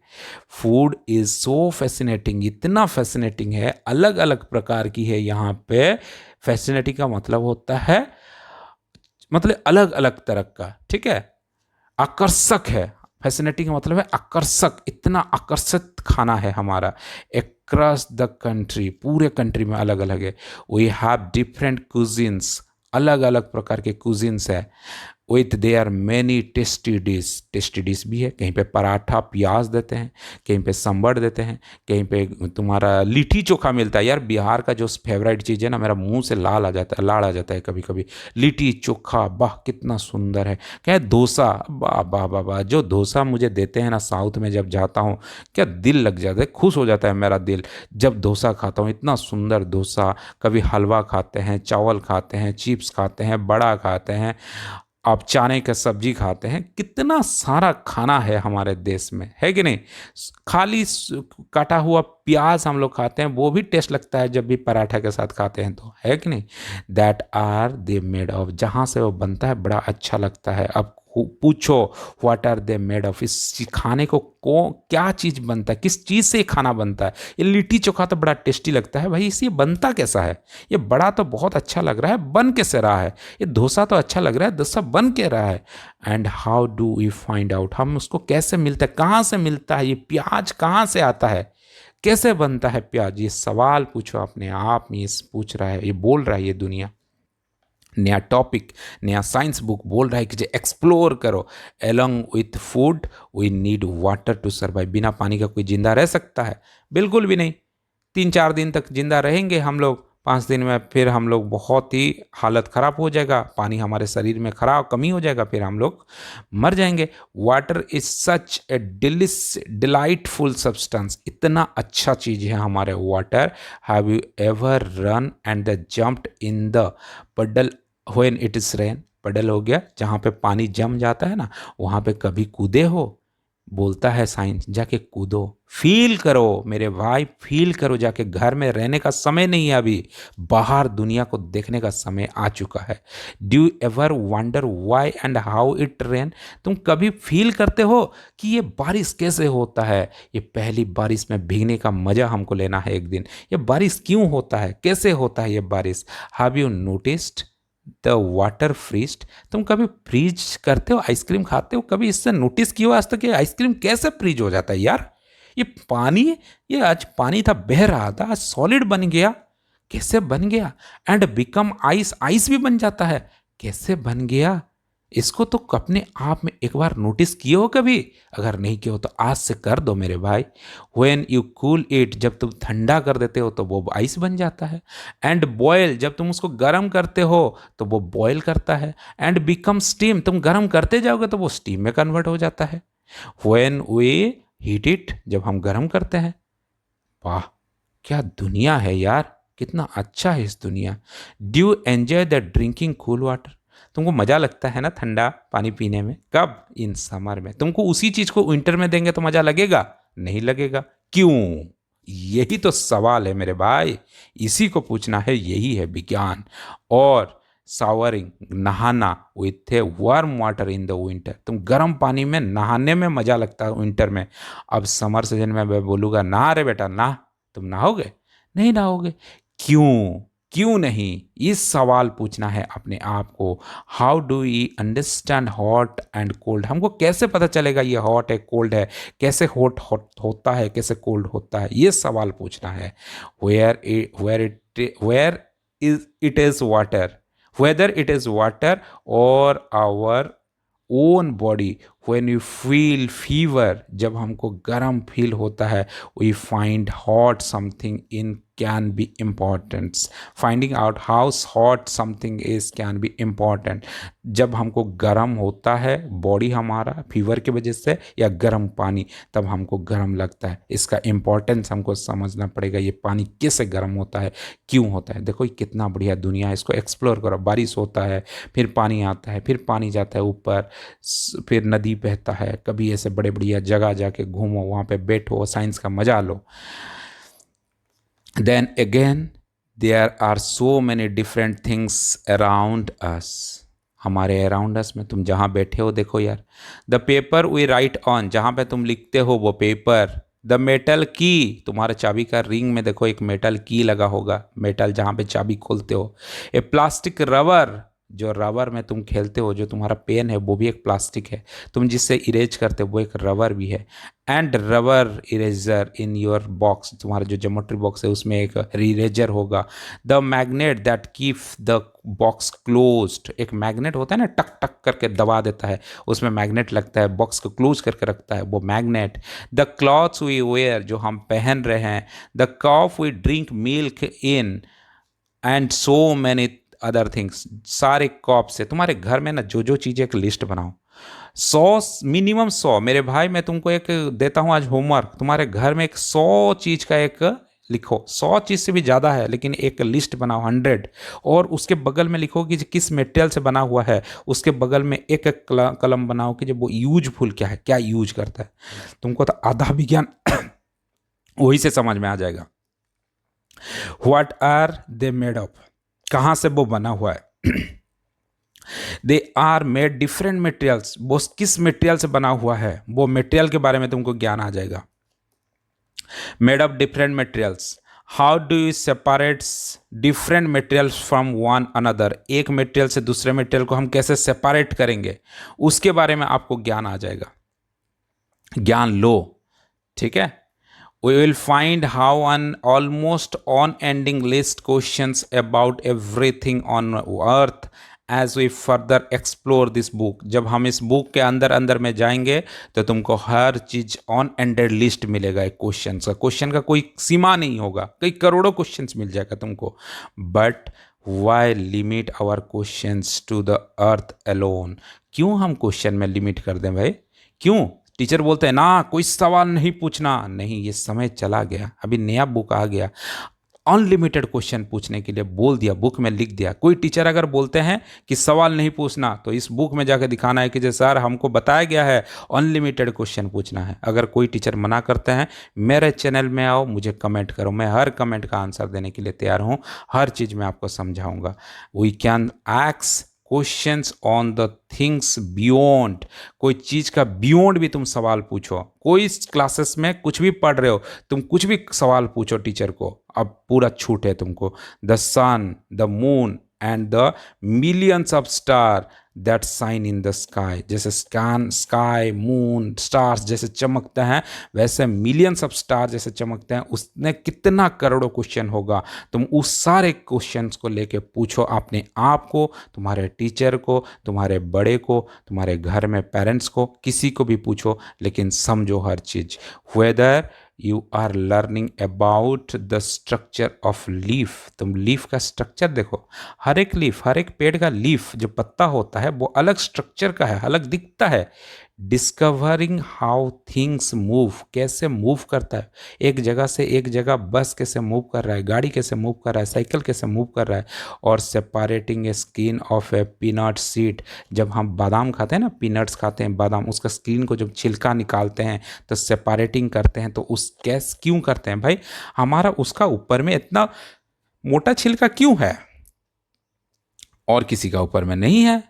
फूड इज सो फैसिनेटिंग, इतना फैसिनेटिंग है, अलग अलग प्रकार की है यहाँ पे। फैसिनेटिंग का मतलब होता है मतलब अलग अलग तरह का, ठीक है। आकर्षक है, फैसिनेटिंग का मतलब है आकर्षक, इतना आकर्षित खाना है हमारा। अक्रॉस द कंट्री, पूरे कंट्री में अलग अलग है। वी हैव डिफरेंट कुजिन्स, अलग अलग प्रकार के कुजिन्स है। With their many tasty dish, tasty dish भी है। कहीं पे पराठा प्याज देते हैं, कहीं पे सांभर देते हैं, कहीं पे तुम्हारा लिट्टी चोखा मिलता है। यार बिहार का जो फेवरेट चीज़ है ना, मेरा मुंह से लाल आ जाता है, लाड़ आ जाता है कभी कभी। लिट्टी चोखा वाह कितना सुंदर है। क्या है डोसा, वाह वाह वाह वाह। जो डोसा मुझे देते हैं ना साउथ में, जब जाता हूँ क्या दिल लग जाता है, खुश हो जाता है मेरा दिल जब डोसा खाता हूँ। इतना सुंदर डोसा। कभी हलवा खाते हैं, चावल खाते हैं, चिप्स खाते हैं, बड़ा खाते हैं, आप चने का सब्जी खाते हैं। कितना सारा खाना है हमारे देश में, है कि नहीं। खाली काटा हुआ प्याज हम लोग खाते हैं, वो भी टेस्ट लगता है जब भी पराठा के साथ खाते हैं तो, है कि नहीं। That are they made of, जहाँ से वो बनता है बड़ा अच्छा लगता है। अब पूछो what are they made of, इस खाने को क्या चीज़ बनता है, किस चीज़ से खाना बनता है। ये लिट्टी चोखा तो बड़ा टेस्टी लगता है भाई, इसे बनता कैसा है। ये बड़ा तो बहुत अच्छा लग रहा है, बन कैसे रहा है। ये डोसा तो अच्छा लग रहा है, डोसा बन के रहा है। And how do we find out, हम उसको कैसे मिलता है, कहाँ से मिलता है, ये प्याज कहाँ से आता है, कैसे बनता है प्याज। ये सवाल पूछो अपने आप में। ये पूछ रहा है, ये बोल रहा है ये दुनिया। नया टॉपिक, नया साइंस बुक बोल रहा है कि एक्सप्लोर करो। Along with food we need water to survive. बिना पानी का कोई जिंदा रह सकता है? बिल्कुल भी नहीं। 3-4 दिन तक जिंदा रहेंगे हम लोग, 5 दिन में फिर हम लोग बहुत ही हालत ख़राब हो जाएगा, पानी हमारे शरीर में खराब कमी हो जाएगा, फिर हम लोग मर जाएंगे। Water is such A delightful substance, इतना अच्छा चीज़ है हमारे water. Have you ever run and the jumped in the पडल व्हेन इट इज रेन? पडल हो गया जहाँ पे पानी जम जाता है ना, वहाँ पे कभी कूदे हो? बोलता है साइंस, जाके कूदो, फील करो मेरे भाई, फील करो जाके। घर में रहने का समय नहीं है अभी, बाहर दुनिया को देखने का समय आ चुका है। Do you ever wonder why and how it rain? तुम कभी फील करते हो कि ये बारिश कैसे होता है? ये पहली बारिश में भीगने का मजा हमको लेना है एक दिन। ये बारिश क्यों होता है, कैसे होता है ये बारिश? Have you noticed the water freezed? तुम कभी फ्रीज करते हो, आइसक्रीम खाते हो, कभी इससे नोटिस किया आज तक ये आइसक्रीम कैसे फ्रीज हो जाता है यार? ये पानी, ये आज पानी था, बह रहा था, आज सॉलिड बन गया, कैसे बन गया? एंड बिकम आइस, आइस भी बन जाता है, कैसे बन गया? इसको तो अपने आप में एक बार नोटिस किए हो कभी? अगर नहीं किए हो तो आज से कर दो मेरे भाई। व्हेन यू कूल इट, जब तुम ठंडा कर देते हो तो वो आइस बन जाता है। एंड बॉयल, जब तुम उसको गर्म करते हो तो वो बॉयल करता है। एंड बिकम स्टीम, तुम गर्म करते जाओगे तो वो स्टीम में कन्वर्ट हो जाता है। व्हेन वी हीट इट, जब हम गर्म करते हैं। वाह, क्या दुनिया है यार, कितना अच्छा है इस दुनिया। Due enjoy the drinking cool water? तुमको मज़ा लगता है ना ठंडा पानी पीने में? कब? इन समर में। तुमको उसी चीज़ को विंटर में देंगे तो मज़ा लगेगा? नहीं लगेगा। क्यों? यही तो सवाल है मेरे भाई, इसी को पूछना है, यही है विज्ञान। और शावरिंग, नहाना with a warm water in the winter, तुम गर्म पानी में नहाने में मज़ा लगता है विंटर में। अब समर सीजन में मैं बोलूँगा नहा रे बेटा नहा, तुम नहाओगे? नहीं नहाओगे। क्यों? क्यों नहीं? इस सवाल पूछना है अपने आप को। How do you understand hot and cold? हमको कैसे पता चलेगा ये हॉट है कोल्ड है? कैसे हॉट हॉट होता है, कैसे कोल्ड होता है? ये सवाल पूछना है। Where is it is water, whether it is water or our own body. When you feel fever, जब हमको गर्म फील होता है, we find hot something in can be important. Finding out how hot something is can be important. जब हमको गर्म होता है बॉडी हमारा फीवर की वजह से, या गर्म पानी, तब हमको गर्म लगता है। इसका इम्पोर्टेंस हमको समझना पड़ेगा, ये पानी कैसे गर्म होता है, क्यों होता है। देखो ये कितना बढ़िया दुनिया है, इसको एक्सप्लोर करो। बारिश होता है, फिर पानी आता है, फिर पानी जाता है ऊपर, फिर नदी बहता है। कभी ऐसे बड़े बढ़िया जगह जाके घूमो, वहाँ पे बैठो, साइंस का मजा लो। Then again there are so many different things around us. हमारे अराउंड अस में तुम जहाँ बैठे हो देखो यार। The paper we write on, जहाँ पे तुम लिखते हो वो पेपर। द मेटल की, तुम्हारे चाबी का रिंग में देखो एक मेटल की लगा होगा, मेटल जहाँ पे चाबी खोलते हो। ए प्लास्टिक रबर, जो रबर में तुम खेलते हो, जो तुम्हारा पेन है वो भी एक प्लास्टिक है। तुम जिससे इरेज करते हो वो एक रबर भी है। And rubber eraser in your box, तुम्हारा जो ज्योमेट्री बॉक्स है उसमें एक इरेजर होगा। The magnet that keep the box closed, एक मैग्नेट होता है ना, टक टक करके दबा देता है, उसमें मैग्नेट लगता है, बॉक्स को क्लोज करके रखता है, वो magnet. The clothes we wear, जो हम पहन रहे हैं। The cup we drink milk in, and so many other things. सारे कप से, तुम्हारे घर में ना जो जो चीज़ें, एक लिस्ट बनाओ। 100, मिनिमम 100 मेरे भाई, मैं तुमको एक देता हूँ आज होमवर्क, तुम्हारे घर में एक 100 चीज़ का एक लिखो। 100 चीज़ से भी ज़्यादा है, लेकिन एक लिस्ट बनाओ 100, और उसके बगल में लिखो कि किस मटेरियल से बना हुआ है। उसके बगल में एक एक कलम बनाओ कि जब वो यूजफुल क्या है, क्या यूज करता है। तुमको तो आधा विज्ञान वही से समझ में आ जाएगा। What are they made of, कहाँ से वो बना हुआ है। They are made different materials, वो किस मटेरियल से बना हुआ है, वो मटेरियल के बारे में तुमको ज्ञान आ जाएगा। Made of different materials. How do you separate different materials from one another, एक मटेरियल से दूसरे मटेरियल को हम कैसे सेपरेट करेंगे, उसके बारे में आपको ज्ञान आ जाएगा। ज्ञान लो, ठीक है। We will find how an almost unending list questions about everything on earth as we further explore this book, जब हम इस बुक के अंदर अंदर में जाएंगे तो तुमको हर चीज ऑन एंडेड लिस्ट मिलेगा। एक क्वेश्चन का कोई सीमा नहीं होगा, कई करोड़ों क्वेश्चंस मिल जाएगा तुमको। But why limit our questions to the earth alone, क्यों हम क्वेश्चन में लिमिट कर दें भाई? क्यों? टीचर बोलते हैं ना कोई सवाल नहीं पूछना, नहीं, ये समय चला गया, अभी नया बुक आ गया, अनलिमिटेड क्वेश्चन पूछने के लिए बोल दिया, बुक में लिख दिया। कोई टीचर अगर बोलते हैं कि सवाल नहीं पूछना, तो इस बुक में जाकर दिखाना है कि जो सर हमको बताया गया है अनलिमिटेड क्वेश्चन पूछना है। अगर कोई टीचर मना करते हैं, मेरे चैनल में आओ, मुझे कमेंट करो, मैं हर कमेंट का आंसर देने के लिए तैयार हूँ, हर चीज़ मैं आपको समझाऊंगा। We can ask questions on the things beyond, कोई चीज़ का बियॉन्ड भी तुम सवाल पूछो। कोई क्लासेस में कुछ भी पढ़ रहे हो, तुम कुछ भी सवाल पूछो टीचर को, अब पूरा छूट है तुमको। The sun, the moon and the millions of star that shine in the sky, जैसे स्काई मून स्टार्स जैसे चमकते हैं, वैसे मिलियंस ऑफ स्टार जैसे चमकते हैं, उसने कितना करोड़ों क्वेश्चन होगा। तुम उस सारे क्वेश्चंस को लेके पूछो अपने आप को, तुम्हारे टीचर को, तुम्हारे बड़े को, तुम्हारे घर में पेरेंट्स को, किसी को भी पूछो, लेकिन समझो हर चीज़। Whether you are learning about the structure of leaf, तुम लीफ का स्ट्रक्चर देखो, हर एक लीफ, हर एक पेड़ का लीफ जो पत्ता होता है वो अलग स्ट्रक्चर का है, अलग दिखता है। डिस्कवरिंग हाउ थिंग्स मूव, कैसे मूव करता है, एक जगह से एक जगह बस कैसे मूव कर रहा है, गाड़ी कैसे मूव कर रहा है, साइकिल कैसे मूव कर रहा है। और separating A skin of A peanut seed, जब हम बादाम खाते हैं ना, पीनट्स खाते हैं बादाम, उसका स्किन को जब छिलका निकालते हैं तो सेपरेटिंग करते हैं, तो उस कैस क्यों करते हैं भाई? हमारा उसका ऊपर में इतना मोटा छिलका क्यों है और किसी का ऊपर में नहीं है?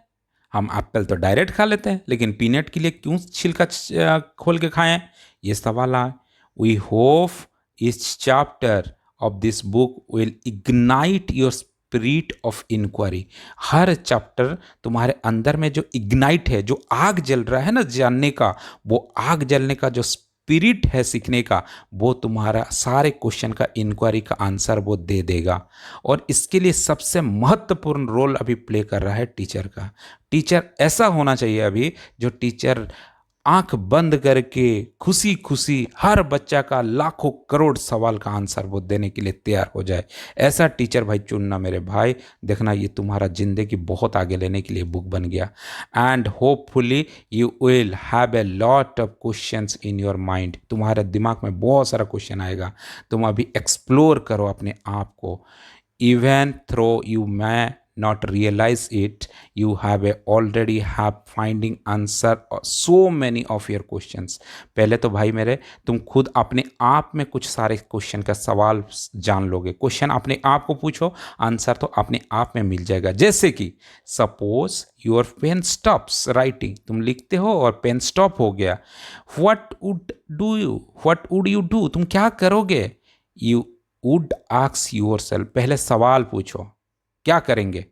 हम एप्पल तो डायरेक्ट खा लेते हैं, लेकिन पीनट के लिए क्यों छिलका खोल के खाएं? ये सवाल है। वी होप इस chapter of this book will ignite your spirit of inquiry, हर चैप्टर तुम्हारे अंदर में जो इग्नाइट है, जो आग जल रहा है ना जानने का, वो आग जलने का जो स्पिरिट है सीखने का, वो तुम्हारा सारे क्वेश्चन का इंक्वायरी का आंसर वो दे देगा। और इसके लिए सबसे महत्वपूर्ण रोल अभी प्ले कर रहा है टीचर का। टीचर ऐसा होना चाहिए अभी, जो टीचर आंख बंद करके खुशी खुशी हर बच्चा का लाखों करोड़ सवाल का आंसर वो देने के लिए तैयार हो जाए। ऐसा टीचर भाई चुनना मेरे भाई, देखना ये तुम्हारा जिंदगी बहुत आगे लेने के लिए बुक बन गया। And hopefully you will have a lot of questions in your mind, तुम्हारे दिमाग में बहुत सारा क्वेश्चन आएगा। तुम अभी एक्सप्लोर करो अपने आप को। Even though you may not realize it, you have already have finding answer so many of your questions। पहले तो भाई मेरे तुम खुद अपने आप में कुछ सारे क्वेश्चन का सवाल जान लोगे। क्वेश्चन अपने आप को पूछो, आंसर तो अपने आप में मिल जाएगा। जैसे कि suppose your pen stops writing, तुम लिखते हो और पेन स्टॉप हो गया, व्हाट वुड यू डू, तुम क्या करोगे? यू वुड आस्क योरसेल्फ, पहले सवाल पूछो, क्या करेंगे?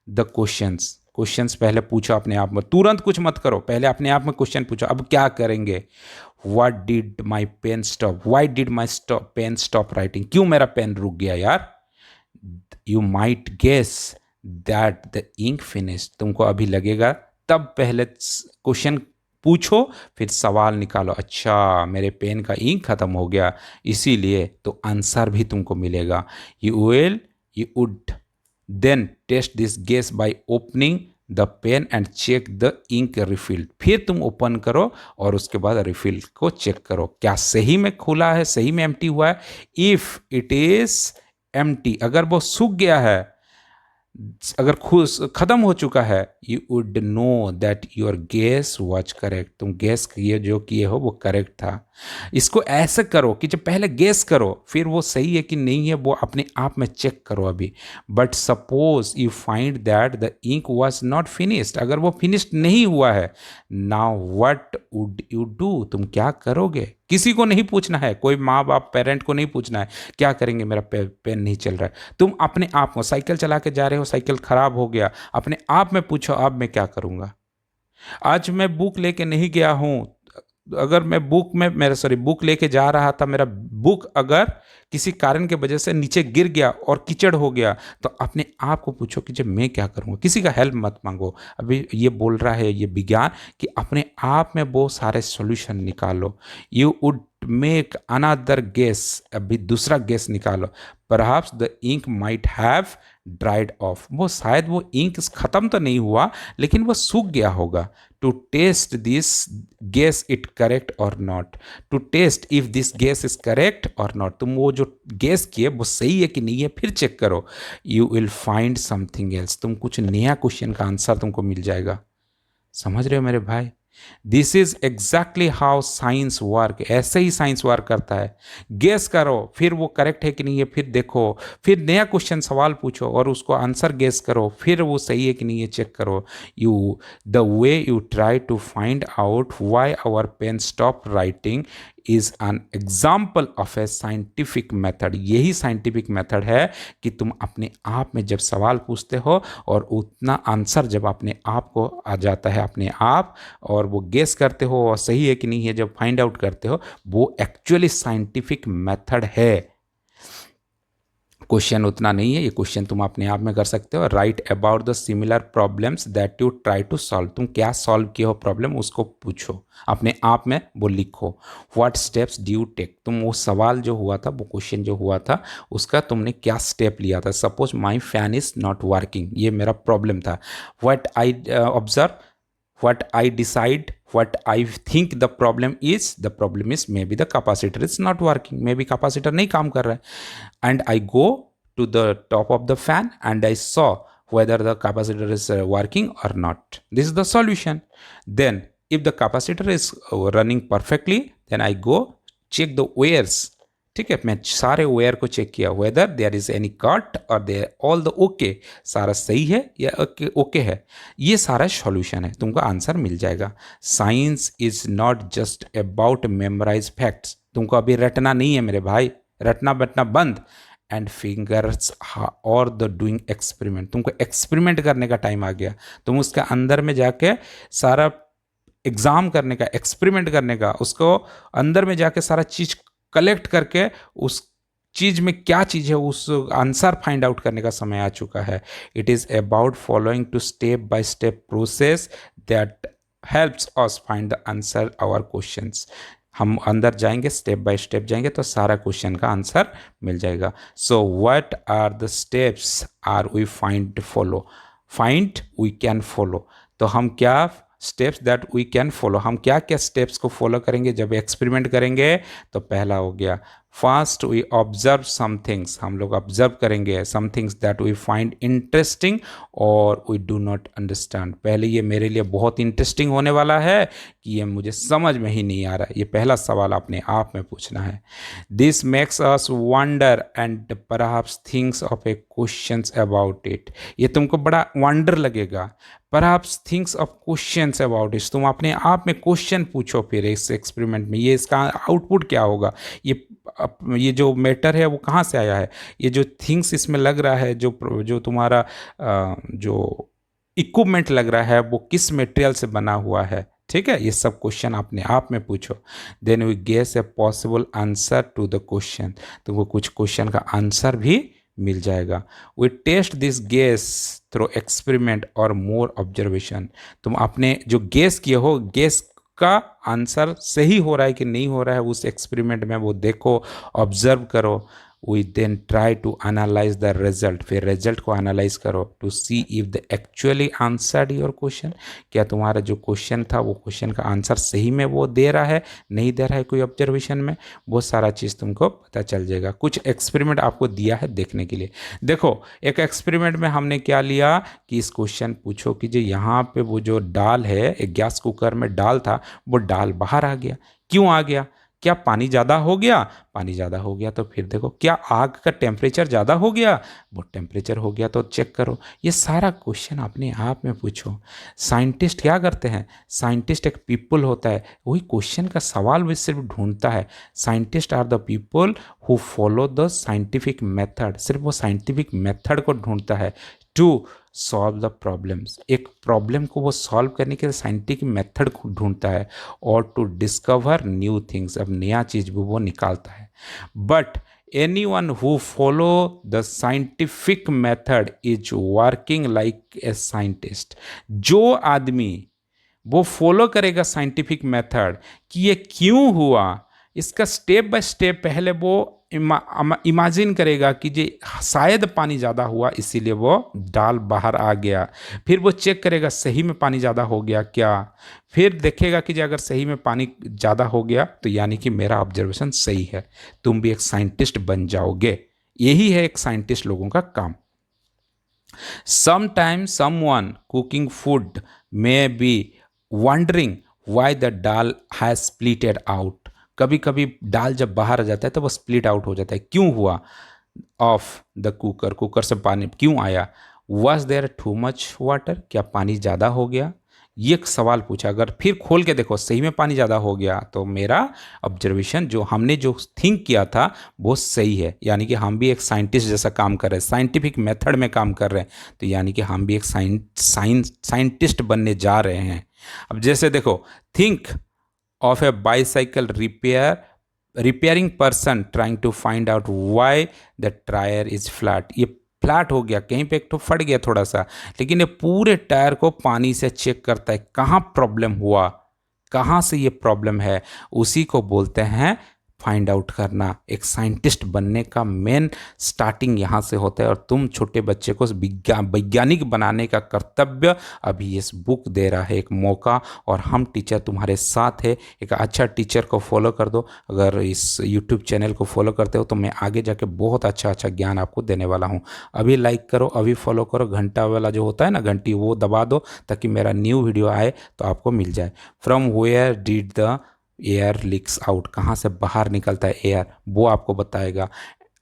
द क्वेश्चंस पहले पूछो अपने आप में, तुरंत कुछ मत करो, पहले अपने आप में क्वेश्चन पूछो, अब क्या करेंगे? What did my pen stop, why did my pen stop writing, क्यों मेरा पेन रुक गया यार? You might guess that the ink finish, तुमको अभी लगेगा, तब पहले क्वेश्चन पूछो फिर सवाल निकालो, अच्छा मेरे पेन का इंक खत्म हो गया इसीलिए, तो आंसर भी तुमको मिलेगा। You would then test this guess by opening the pen and check the ink refill, फिर तुम ओपन करो और उसके बाद रिफिल को चेक करो, क्या सही में खुला है, सही में एम्प्टी हुआ है। इफ इट इज एम्प्टी, अगर वो सूख गया है, अगर खत्म हो चुका है, you would know that your guess was correct, तुम गेस किए जो किए हो वो करेक्ट था। इसको ऐसे करो कि जब पहले गेस करो फिर वो सही है कि नहीं है वो अपने आप में चेक करो अभी। But suppose you find that the ink was not finished, अगर वो फिनिश्ड नहीं हुआ है, now what would you do, तुम क्या करोगे? किसी को नहीं पूछना है, कोई माँ बाप पेरेंट को नहीं पूछना है क्या करेंगे, मेरा पेन नहीं चल रहा है। तुम अपने आप को, साइकिल चला के जा रहे हो, साइकिल खराब हो गया, अपने आप में पूछो अब मैं क्या करूँगा? आज मैं बुक लेके नहीं गया हूँ, अगर मैं बुक लेके जा रहा था, मेरा बुक अगर किसी कारण के वजह से नीचे गिर गया और कीचड़ हो गया, तो अपने आप को पूछो कि जब मैं क्या करूँगा। किसी का हेल्प मत मांगो। अभी ये बोल रहा है ये विज्ञान कि अपने आप में वो सारे सॉल्यूशन निकालो। You would make another guess, अभी दूसरा गेस निकालो। Perhaps the ink might have dried off, वो शायद वो इंक खत्म तो नहीं हुआ, लेकिन वो सूख गया होगा। To test this guess it correct or not, to test if this guess is correct or not, तुम वो जो गेस किए वो सही है कि नहीं है फिर चेक करो। You will find something else, तुम कुछ नया क्वेश्चन का आंसर तुमको मिल जाएगा। समझ रहे हो मेरे भाई? This is exactly how science work, ऐसे ही साइंस वर्क करता है। गेस करो, फिर वो करेक्ट है कि नहीं है फिर देखो, फिर नया क्वेश्चन सवाल पूछो और उसको आंसर गेस करो, फिर वो सही है कि नहीं है चेक करो। You the way you try to find out why our pen stop writing is an example of a scientific method. यही साइंटिफिक मेथड है कि तुम अपने आप में जब सवाल पूछते हो और उतना आंसर जब अपने आप को आ जाता है अपने आप, और वो गेस करते हो और सही है कि नहीं है जब फाइंड आउट करते हो, वो एक्चुअली साइंटिफिक मेथड है। क्वेश्चन उतना नहीं है, ये क्वेश्चन तुम अपने आप में कर सकते हो। Write about the similar problems that you try to solve, तुम क्या सॉल्व किए हो प्रॉब्लम उसको पूछो अपने आप में, वो लिखो। What steps do you take, तुम वो सवाल जो हुआ था, वो क्वेश्चन जो हुआ था उसका तुमने क्या स्टेप लिया था। Suppose my fan is not working, ये मेरा प्रॉब्लम था। What I observe, what I decide, what I think the problem is maybe the capacitor is not working, maybe capacitor नहीं काम कर रहा है, and I go to the top of the fan and I saw whether the capacitor is working or not. This is the solution. Then if the capacitor is running perfectly, then I go check the wires. ठीक है, मैं सारे वेयर को चेक किया, whether there is any cut or there all the okay, सारा सही है या ओके है। ये सारा सॉल्यूशन है, तुमको आंसर मिल जाएगा। Science is not just about memorise facts, तुमको अभी रटना नहीं है मेरे भाई, रटना बटना बंद। एंड फिंगर्स और द डूइंग एक्सपेरिमेंट, तुमको एक्सपेरिमेंट करने का टाइम आ गया। तुम उसके अंदर में जाके सारा एग्जाम करने का, एक्सपेरिमेंट करने का, उसको अंदर में जाके सारा चीज कलेक्ट करके उस चीज में क्या चीज है उस आंसर फाइंड आउट करने का समय आ चुका है। It is about following to step by step process that helps us find the answer our questions. हम अंदर जाएंगे, स्टेप बाय स्टेप जाएंगे तो सारा क्वेश्चन का आंसर मिल जाएगा। So what are the steps are we find follow, find we can follow, तो हम क्या steps that we can follow, हम क्या क्या स्टेप्स को फॉलो करेंगे जब एक्सपेरिमेंट करेंगे। तो पहला हो गया first we observe some things, हम लोग ऑब्जर्व करेंगे some things that we find interesting और वी डू नॉट अंडरस्टैंड। पहले ये मेरे लिए बहुत इंटरेस्टिंग होने वाला है कि ये मुझे समझ में ही नहीं आ रहा है, ये पहला सवाल अपने आप में पूछना है। This makes us wonder and perhaps things of A questions about it, ये तुमको बड़ा वंडर लगेगा। Perhaps things of questions about it, तुम अपने आप में क्वेश्चन पूछो फिर इस एक्सपेरिमेंट में, ये इसका आउटपुट क्या होगा, ये जो मैटर है वो कहाँ से आया है, ये जो थिंग्स इसमें लग रहा है, जो तुम्हारा जो इक्विपमेंट लग रहा है वो किस मटेरियल से बना हुआ है। ठीक है, ये सब क्वेश्चन अपने आप में पूछो। Then we guess a possible answer to the question, तुमको कुछ क्वेश्चन का आंसर भी मिल जाएगा। We test this guess through experiment और मोर ऑब्जर्वेशन, तुम अपने जो गेस किए हो, गेस का आंसर सही हो रहा है कि नहीं हो रहा है उस एक्सपेरिमेंट में वो देखो, ऑब्जर्व करो। We then try to analyse the result, फिर रिजल्ट को एनालाइज करो to see if the actually answered your question, क्या तुम्हारा जो क्वेश्चन था वो क्वेश्चन का आंसर सही में वो दे रहा है नहीं दे रहा है कोई ऑब्जर्वेशन में, वो सारा चीज़ तुमको पता चल जाएगा। कुछ एक्सपेरिमेंट आपको दिया है देखने के लिए। देखो एक एक्सपेरिमेंट में हमने क्या लिया कि इस क्वेश्चन पूछो कि जो यहाँ पे वो जो डाल है, एक गैस कुकर में डाल था, वो डाल बाहर आ गया, क्यों आ गया, क्या पानी ज़्यादा हो गया, पानी ज़्यादा हो गया तो फिर देखो क्या आग का टेम्परेचर ज़्यादा हो गया, वो टेम्परेचर हो गया तो चेक करो। ये सारा क्वेश्चन अपने आप में पूछो। साइंटिस्ट क्या करते हैं, साइंटिस्ट एक पीपल होता है, वही क्वेश्चन का सवाल भी सिर्फ ढूंढता है। Scientist are the people who follow the scientific method, सिर्फ वो साइंटिफिक मेथड को ढूंढता है टू सॉल्व द प्रॉब्लम्स। एक प्रॉब्लम को वो सॉल्व करने के लिए साइंटिफिक मेथड को ढूंढता है और टू डिस्कवर न्यू थिंग्स, अब नया चीज़ भी वो निकालता है। But anyone who follow the scientific method is working like a scientist। जो आदमी वो फॉलो करेगा साइंटिफिक मेथड कि ये क्यों हुआ, इसका स्टेप बाय स्टेप पहले वो इमेजिन करेगा कि जे शायद पानी ज़्यादा हुआ इसीलिए वो डाल बाहर आ गया। फिर वो चेक करेगा सही में पानी ज़्यादा हो गया क्या, फिर देखेगा कि जो अगर सही में पानी ज़्यादा हो गया तो यानी कि मेरा ऑब्जर्वेशन सही है, तुम भी एक साइंटिस्ट बन जाओगे। यही है एक साइंटिस्ट लोगों का काम। Sometimes someone cooking food may be wondering why the dal has splitted out। कभी कभी दाल जब बाहर आ जाता है तो वो स्प्लिट आउट हो जाता है, क्यों हुआ? ऑफ द कुकर, कुकर से पानी क्यों आया? Was there too much water, क्या पानी ज़्यादा हो गया? ये एक सवाल पूछा। अगर फिर खोल के देखो सही में पानी ज़्यादा हो गया तो मेरा ऑब्जर्वेशन जो हमने जो थिंक किया था वो सही है, यानी कि हम भी एक साइंटिस्ट जैसा काम कर रहे हैं, साइंटिफिक मेथड में काम कर रहे हैं, तो यानी कि हम भी एक साइंटिस्ट बनने जा रहे हैं। अब जैसे देखो, think of a bicycle repairing person trying to find out why the tyre is flat. ये फ्लैट हो गया, कहीं पे एक तो फट गया थोड़ा सा, लेकिन ये पूरे टायर को पानी से चेक करता है कहाँ प्रॉब्लम हुआ, कहाँ से ये प्रॉब्लम है, उसी को बोलते हैं फाइंड आउट करना। एक साइंटिस्ट बनने का मेन स्टार्टिंग यहाँ से होता है, और तुम छोटे बच्चे को वैज्ञानिक बनाने का कर्तव्य अभी इस बुक दे रहा है एक मौका, और हम टीचर तुम्हारे साथ है। एक अच्छा टीचर को फॉलो कर दो, अगर इस यूट्यूब चैनल को फॉलो करते हो तो मैं आगे जाके बहुत अच्छा अच्छा ज्ञान आपको देने वाला हूँ। अभी लाइक करो, अभी फॉलो करो, घंटा वाला जो होता है ना घंटी, वो दबा दो ताकि मेरा न्यू वीडियो आए तो आपको मिल जाए। From where did the air leaks out, कहाँ से बाहर निकलता है एयर, वो आपको बताएगा।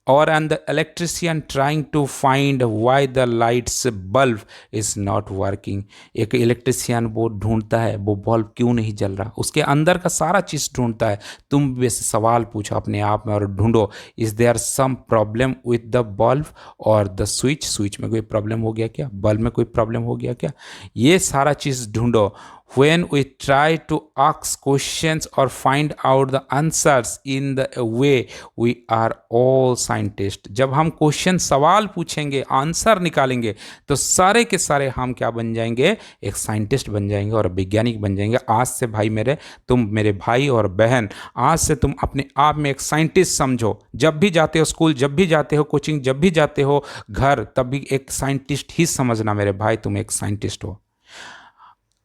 और and the electrician trying to find why the lights bulb is not working. एक इलेक्ट्रिशियन वो ढूंढता है वो बल्ब क्यों नहीं जल रहा, उसके अंदर का सारा चीज़ ढूंढता है। तुम भी वैसे सवाल पूछो अपने आप में और ढूंढो, is there some problem with the bulb और द स्विच, स्विच में कोई प्रॉब्लम हो गया क्या, बल्ब में कोई प्रॉब्लम हो गया क्या, ये सारा चीज़ ढूंढो। When we try to ask questions or find out the answers in the way, we are all scientists। जब हम क्वेश्चन सवाल पूछेंगे, आंसर निकालेंगे, तो सारे के सारे हम क्या बन जाएंगे, एक साइंटिस्ट बन जाएंगे और वैज्ञानिक बन जाएंगे। आज से भाई मेरे, तुम मेरे भाई और बहन, आज से तुम अपने आप में एक साइंटिस्ट समझो। जब भी जाते हो स्कूल, जब भी जाते हो कोचिंग, जब भी जाते हो घर, तब भी एक साइंटिस्ट ही समझना मेरे भाई, तुम एक साइंटिस्ट हो।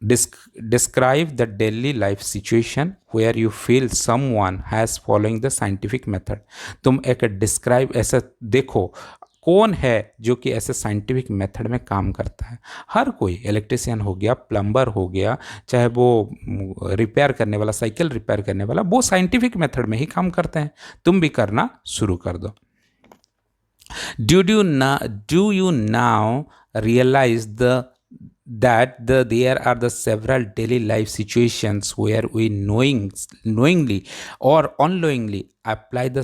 Describe the daily life situation where you feel someone has following the scientific method। तुम एक डिस्क्राइब ऐसा देखो कौन है जो कि ऐसे साइंटिफिक मेथड में काम करता है। हर कोई, इलेक्ट्रिशियन हो गया, प्लम्बर हो गया, चाहे वो रिपेयर करने वाला, साइकिल रिपेयर करने वाला, वो साइंटिफिक मेथड में ही काम करते हैं। तुम भी करना शुरू कर दो। Do you now realize there are the several daily life situations where we knowingly or unknowingly apply the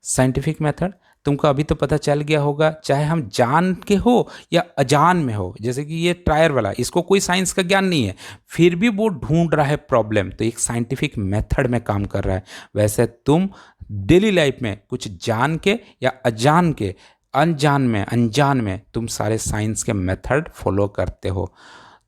scientific method। तुमको अभी तो पता चल गया होगा, चाहे हम जान के हो या अजान में हो। जैसे कि ये टायर वाला, इसको कोई साइंस का ज्ञान नहीं है, फिर भी वो ढूंढ रहा है प्रॉब्लम, तो एक साइंटिफिक मेथड में काम कर रहा है। वैसे तुम डेली लाइफ में कुछ जान के या अजान के, अनजान में तुम सारे साइंस के मेथड फॉलो करते हो।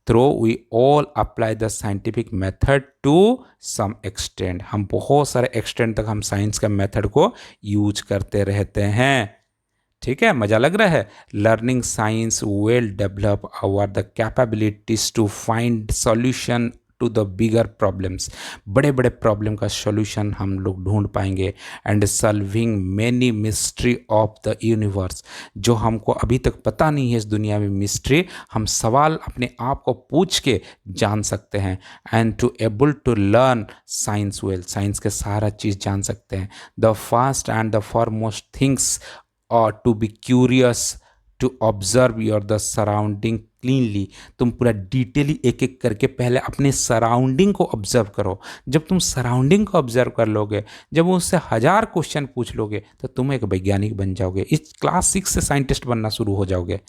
Through we all apply the scientific method to some extent. हम बहुत सारे एक्सटेंट तक हम साइंस का मेथड को यूज करते रहते हैं। ठीक है, मज़ा लग रहा है। Learning science will develop our the capabilities to find solution to the bigger problems. बड़े बड़े प्रॉब्लम का सॉल्यूशन हम लोग ढूंढ पाएंगे। And solving many mystery of the universe, जो हमको अभी तक पता नहीं है इस दुनिया में मिस्ट्री, हम सवाल अपने आप को पूछ के जान सकते हैं। And to able to learn science well, science के सारा चीज़ जान सकते हैं। The first and the foremost things or to be curious to observe your the surrounding cleanly. तुम पूरा डिटेली एक एक करके पहले अपने सराउंडिंग को ऑब्जर्व करो। जब तुम सराउंडिंग को ऑब्जर्व कर लोगे, जब उससे 1000 क्वेश्चन पूछ लोगे, तो तुम एक वैज्ञानिक बन जाओगे। इस क्लास 6 से साइंटिस्ट बनना शुरू हो जाओगे।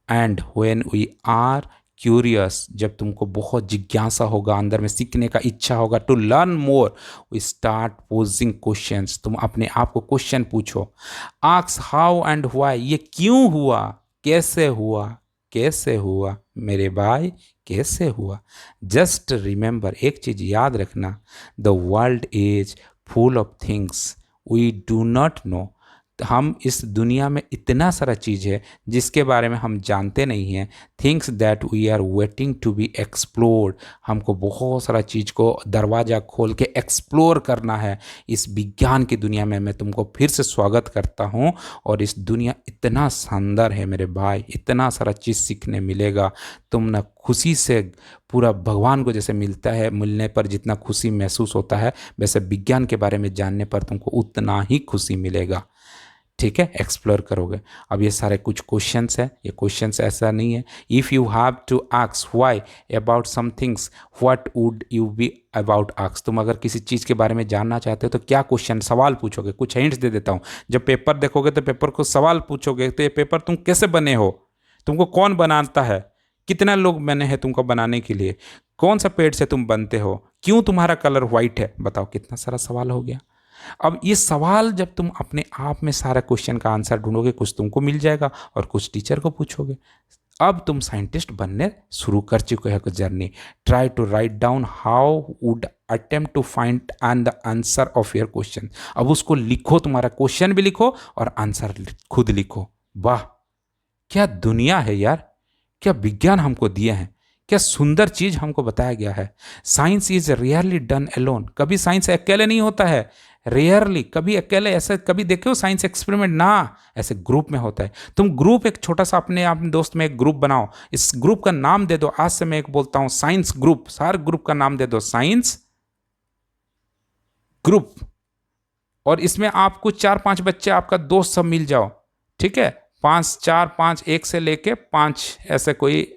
And when we are curious, जब तुमको बहुत जिज्ञासा होगा, अंदर में सीखने का इच्छा होगा, to learn more, we start posing questions. तुम अपने आप को क्वेश्चन पूछो। आस्क हाउ एंड व्हाई, ये क्यों हुआ, कैसे हुआ, कैसे हुआ मेरे भाई, कैसे हुआ। जस्ट रिमेंबर, एक चीज याद रखना, the world is full of things we do not know. हम इस दुनिया में इतना सारा चीज़ है जिसके बारे में हम जानते नहीं हैं। Things that we are waiting to be explored. हमको बहुत सारा चीज़ को दरवाज़ा खोल के एक्सप्लोर करना है। इस विज्ञान की दुनिया में मैं तुमको फिर से स्वागत करता हूँ। और इस दुनिया इतना शानदार है मेरे भाई, इतना सारा चीज़ सीखने मिलेगा। तुम ना खुशी से पूरा भगवान को जैसे मिलता है, मिलने पर जितना खुशी महसूस होता है, वैसे विज्ञान के बारे में जानने पर तुमको उतना ही खुशी मिलेगा। ठीक है, एक्सप्लोर करोगे। अब ये सारे कुछ क्वेश्चंस है, ये क्वेश्चंस ऐसा नहीं है। If you have to ask why about some things, what would you be about ask. तुम अगर किसी चीज़ के बारे में जानना चाहते हो तो क्या क्वेश्चन, सवाल पूछोगे। कुछ हिंट्स दे देता हूँ। जब पेपर देखोगे तो पेपर को सवाल पूछोगे, तो ये पेपर तुम कैसे बने हो, तुमको कौन बनाता है, कितना लोग बने हैं तुमको बनाने के लिए, कौन सा पेड़ से तुम बनते हो, क्यों तुम्हारा कलर व्हाइट है, बताओ। कितना सारा सवाल हो गया। अब ये सवाल जब तुम अपने आप में सारा क्वेश्चन का आंसर ढूंढोगे, कुछ तुमको मिल जाएगा और कुछ टीचर को पूछोगे। अब तुम साइंटिस्ट बनने शुरू कर चुके हो journey. Try to write down how would attempt to find and the answer of your question. अब उसको लिखो, तुम्हारा क्वेश्चन भी लिखो और आंसर खुद लिखो। वाह, क्या दुनिया है यार, क्या विज्ञान हमको दिए हैं, क्या सुंदर चीज हमको बताया गया है। Science is rarely done alone. कभी साइंस अकेले नहीं होता है, रेयरली, कभी अकेले। ऐसे कभी देखे हो साइंस एक्सपेरिमेंट ना, ऐसे ग्रुप में होता है। तुम ग्रुप, एक छोटा सा अपने आप दोस्त में एक ग्रुप बनाओ, इस ग्रुप का नाम दे दो। आज से मैं एक बोलता हूं, साइंस ग्रुप। सारे ग्रुप का नाम दे दो साइंस ग्रुप। और इसमें आपको 4-5 बच्चे, आपका दोस्त सब मिल जाओ। ठीक है, 5, 4, 5, 1 से लेके 5, ऐसे कोई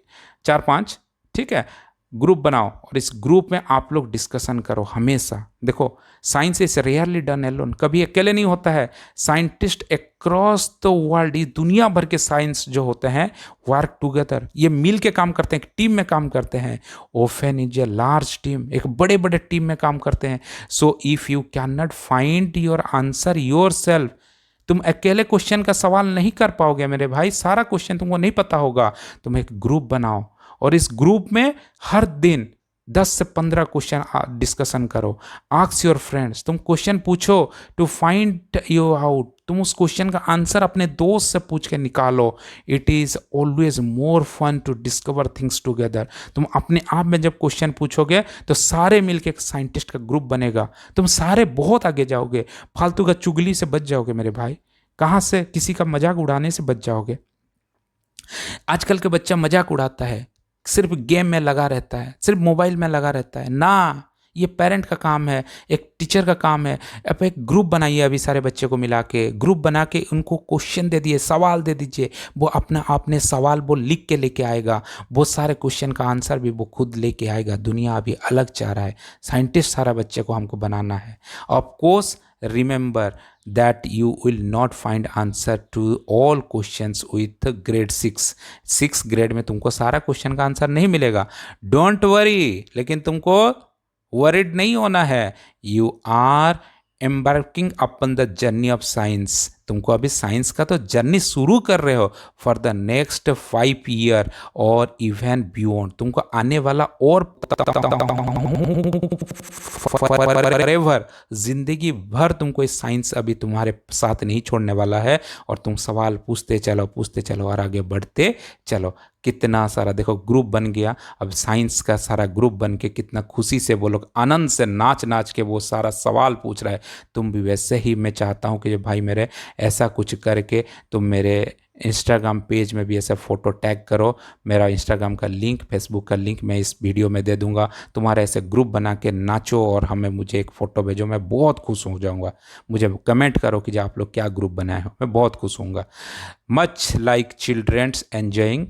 4-5, ठीक है, ग्रुप बनाओ। और इस ग्रुप में आप लोग डिस्कशन करो हमेशा। देखो, science is rarely done alone, कभी अकेले नहीं होता है। साइंटिस्ट अक्रॉस द वर्ल्ड, ये दुनिया भर के साइंस जो होते हैं, वर्क टुगेदर, ये मिल के काम करते हैं, एक टीम में काम करते हैं। Often is a large team, एक बड़े बड़े टीम में काम करते हैं। So if you can not find your answer your self, तुम अकेले क्वेश्चन का सवाल नहीं कर पाओगे मेरे भाई, सारा क्वेश्चन तुमको नहीं पता होगा। तुम एक ग्रुप बनाओ और इस ग्रुप में हर दिन 10 से 15 क्वेश्चन डिस्कशन करो। आस्क योर फ्रेंड्स, तुम क्वेश्चन पूछो टू फाइंड यू आउट। तुम उस क्वेश्चन का आंसर अपने दोस्त से पूछ के निकालो। It is always more fun to discover things together. तुम अपने आप में जब क्वेश्चन पूछोगे तो सारे मिलके एक साइंटिस्ट का ग्रुप बनेगा। तुम सारे बहुत आगे जाओगे, फालतू का चुगली से बच जाओगे मेरे भाई। कहाँ से, किसी का मजाक उड़ाने से बच जाओगे। आजकल के बच्चा मजाक उड़ाता है, सिर्फ गेम में लगा रहता है, सिर्फ मोबाइल में लगा रहता है ना। ये पेरेंट का काम है, एक टीचर का काम है। अब एक ग्रुप बनाइए, अभी सारे बच्चे को मिला के ग्रुप बना के उनको क्वेश्चन दे दिए, सवाल दे दीजिए। वो अपना आपने सवाल वो लिख के लेके आएगा, बहुत सारे क्वेश्चन का आंसर भी वो खुद लेके आएगा। दुनिया अभी अलग चाह रहा है, साइंटिस्ट सारा बच्चे को हमको बनाना है। Of course remember that you will not find answer to all questions with grade 6 grade में तुमको सारा क्वेश्चन का आंसर नहीं मिलेगा। डोंट वरी, लेकिन तुमको वरीड नहीं होना है। You are embarking upon the journey of science. तुमको अभी साइंस का तो जर्नी शुरू कर रहे हो फॉर द नेक्स्ट 5 ईयर और इवन बियॉन्ड। तुमको आने वाला और फॉरएवर, जिंदगी भर तुमको इस साइंस अभी तुम्हारे साथ नहीं छोड़ने वाला है। और तुम सवाल पूछते चलो और आगे बढ़ते चलो। कितना सारा देखो ग्रुप बन गया। अब साइंस का सारा ग्रुप बन के कितना खुशी से वो लोग आनंद से नाच नाच के वो सारा सवाल पूछ रहा है। तुम भी वैसे ही, मैं चाहता हूँ कि भाई मेरे ऐसा कुछ करके तुम मेरे इंस्टाग्राम पेज में भी ऐसे फ़ोटो टैग करो। मेरा इंस्टाग्राम का लिंक, फेसबुक का लिंक मैं इस वीडियो में दे दूंगा। तुम्हारा ऐसे ग्रुप बना के नाचो और हमें मुझे एक फ़ोटो भेजो, मैं बहुत खुश हो जाऊंगा। मुझे कमेंट करो कि जो आप लोग क्या ग्रुप बनाए हो, मैं बहुत खुश होऊंगा। Much like childrens enjoying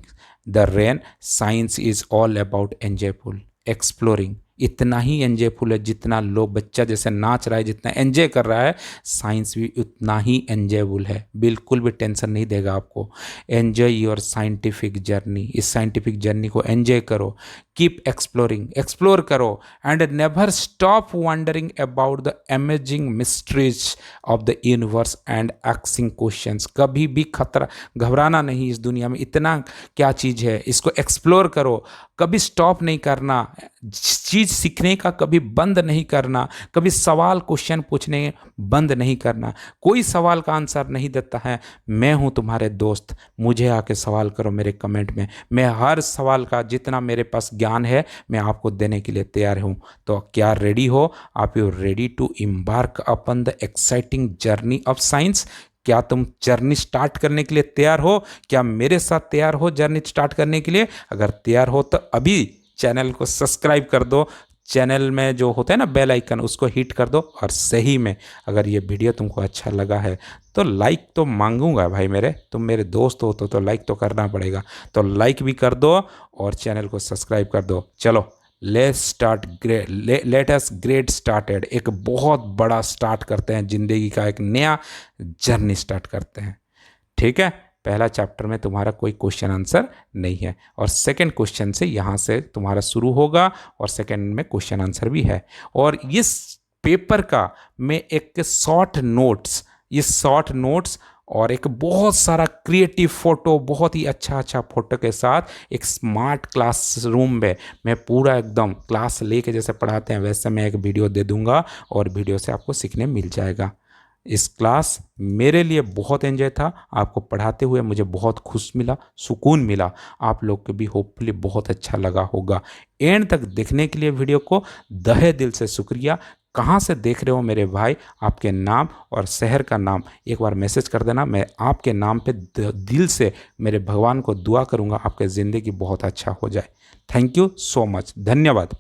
the rain, science is all about enjoyful exploring. इतना ही एंजॉयफुल है जितना लोग बच्चा जैसे नाच रहा है, जितना एंजॉय कर रहा है, साइंस भी उतना ही एंजॉयबल है। बिल्कुल भी टेंशन नहीं देगा आपको। एंजॉय योर साइंटिफिक जर्नी, इस साइंटिफिक जर्नी को एंजॉय करो। कीप एक्सप्लोरिंग, एक्सप्लोर करो and never stop wondering about the amazing mysteries of the universe and asking questions. कभी भी खतरा घबराना नहीं, इस दुनिया में इतना क्या चीज़ है, इसको एक्सप्लोर करो। कभी स्टॉप नहीं करना, चीज़ सीखने का कभी बंद नहीं करना, कभी सवाल क्वेश्चन पूछने बंद नहीं करना। कोई सवाल का आंसर नहीं देता है, मैं हूँ तुम्हारे दोस्त, मुझे आके सवाल करो मेरे कमेंट में। मैं हर सवाल का जितना मेरे पास ज्ञान है मैं आपको देने के लिए तैयार हूँ। तो क्या रेडी हो आप? You ready to embark upon the exciting journey of science? क्या तुम जर्नी स्टार्ट करने के लिए तैयार हो? क्या मेरे साथ तैयार हो जर्नी स्टार्ट करने के लिए? अगर तैयार हो तो अभी चैनल को सब्सक्राइब कर दो। चैनल में जो होता है ना बेल आइकन, उसको हिट कर दो। और सही में अगर ये वीडियो तुमको अच्छा लगा है तो लाइक तो मांगूंगा भाई मेरे, तुम मेरे दोस्त हो तो लाइक तो करना पड़ेगा। तो लाइक भी कर दो और चैनल को सब्सक्राइब कर दो। चलो लेट अस ग्रेट स्टार्टेड। एक बहुत बड़ा स्टार्ट करते हैं, जिंदगी का एक नया जर्नी स्टार्ट करते हैं। ठीक है, पहला चैप्टर में तुम्हारा कोई क्वेश्चन आंसर नहीं है और सेकंड क्वेश्चन से यहाँ से तुम्हारा शुरू होगा और सेकंड में क्वेश्चन आंसर भी है। और इस पेपर का मैं एक शॉर्ट नोट्स और एक बहुत सारा क्रिएटिव फोटो, बहुत ही अच्छा फोटो के साथ एक स्मार्ट क्लासरूम में मैं पूरा एकदम क्लास लेके जैसे पढ़ाते हैं वैसे मैं एक वीडियो दे दूंगा और वीडियो से आपको सीखने मिल जाएगा। इस क्लास मेरे लिए बहुत एंजॉय था, आपको पढ़ाते हुए मुझे बहुत खुश मिला, सुकून मिला। आप लोग को भी होपफुली बहुत अच्छा लगा होगा। एंड तक देखने के लिए वीडियो को तहे दिल से शुक्रिया। कहाँ से देख रहे हो मेरे भाई, आपके नाम और शहर का नाम एक बार मैसेज कर देना। मैं आपके नाम पे दिल से मेरे भगवान को दुआ करूँगा आपके ज़िंदगी बहुत अच्छा हो जाए। थैंक यू सो मच, धन्यवाद।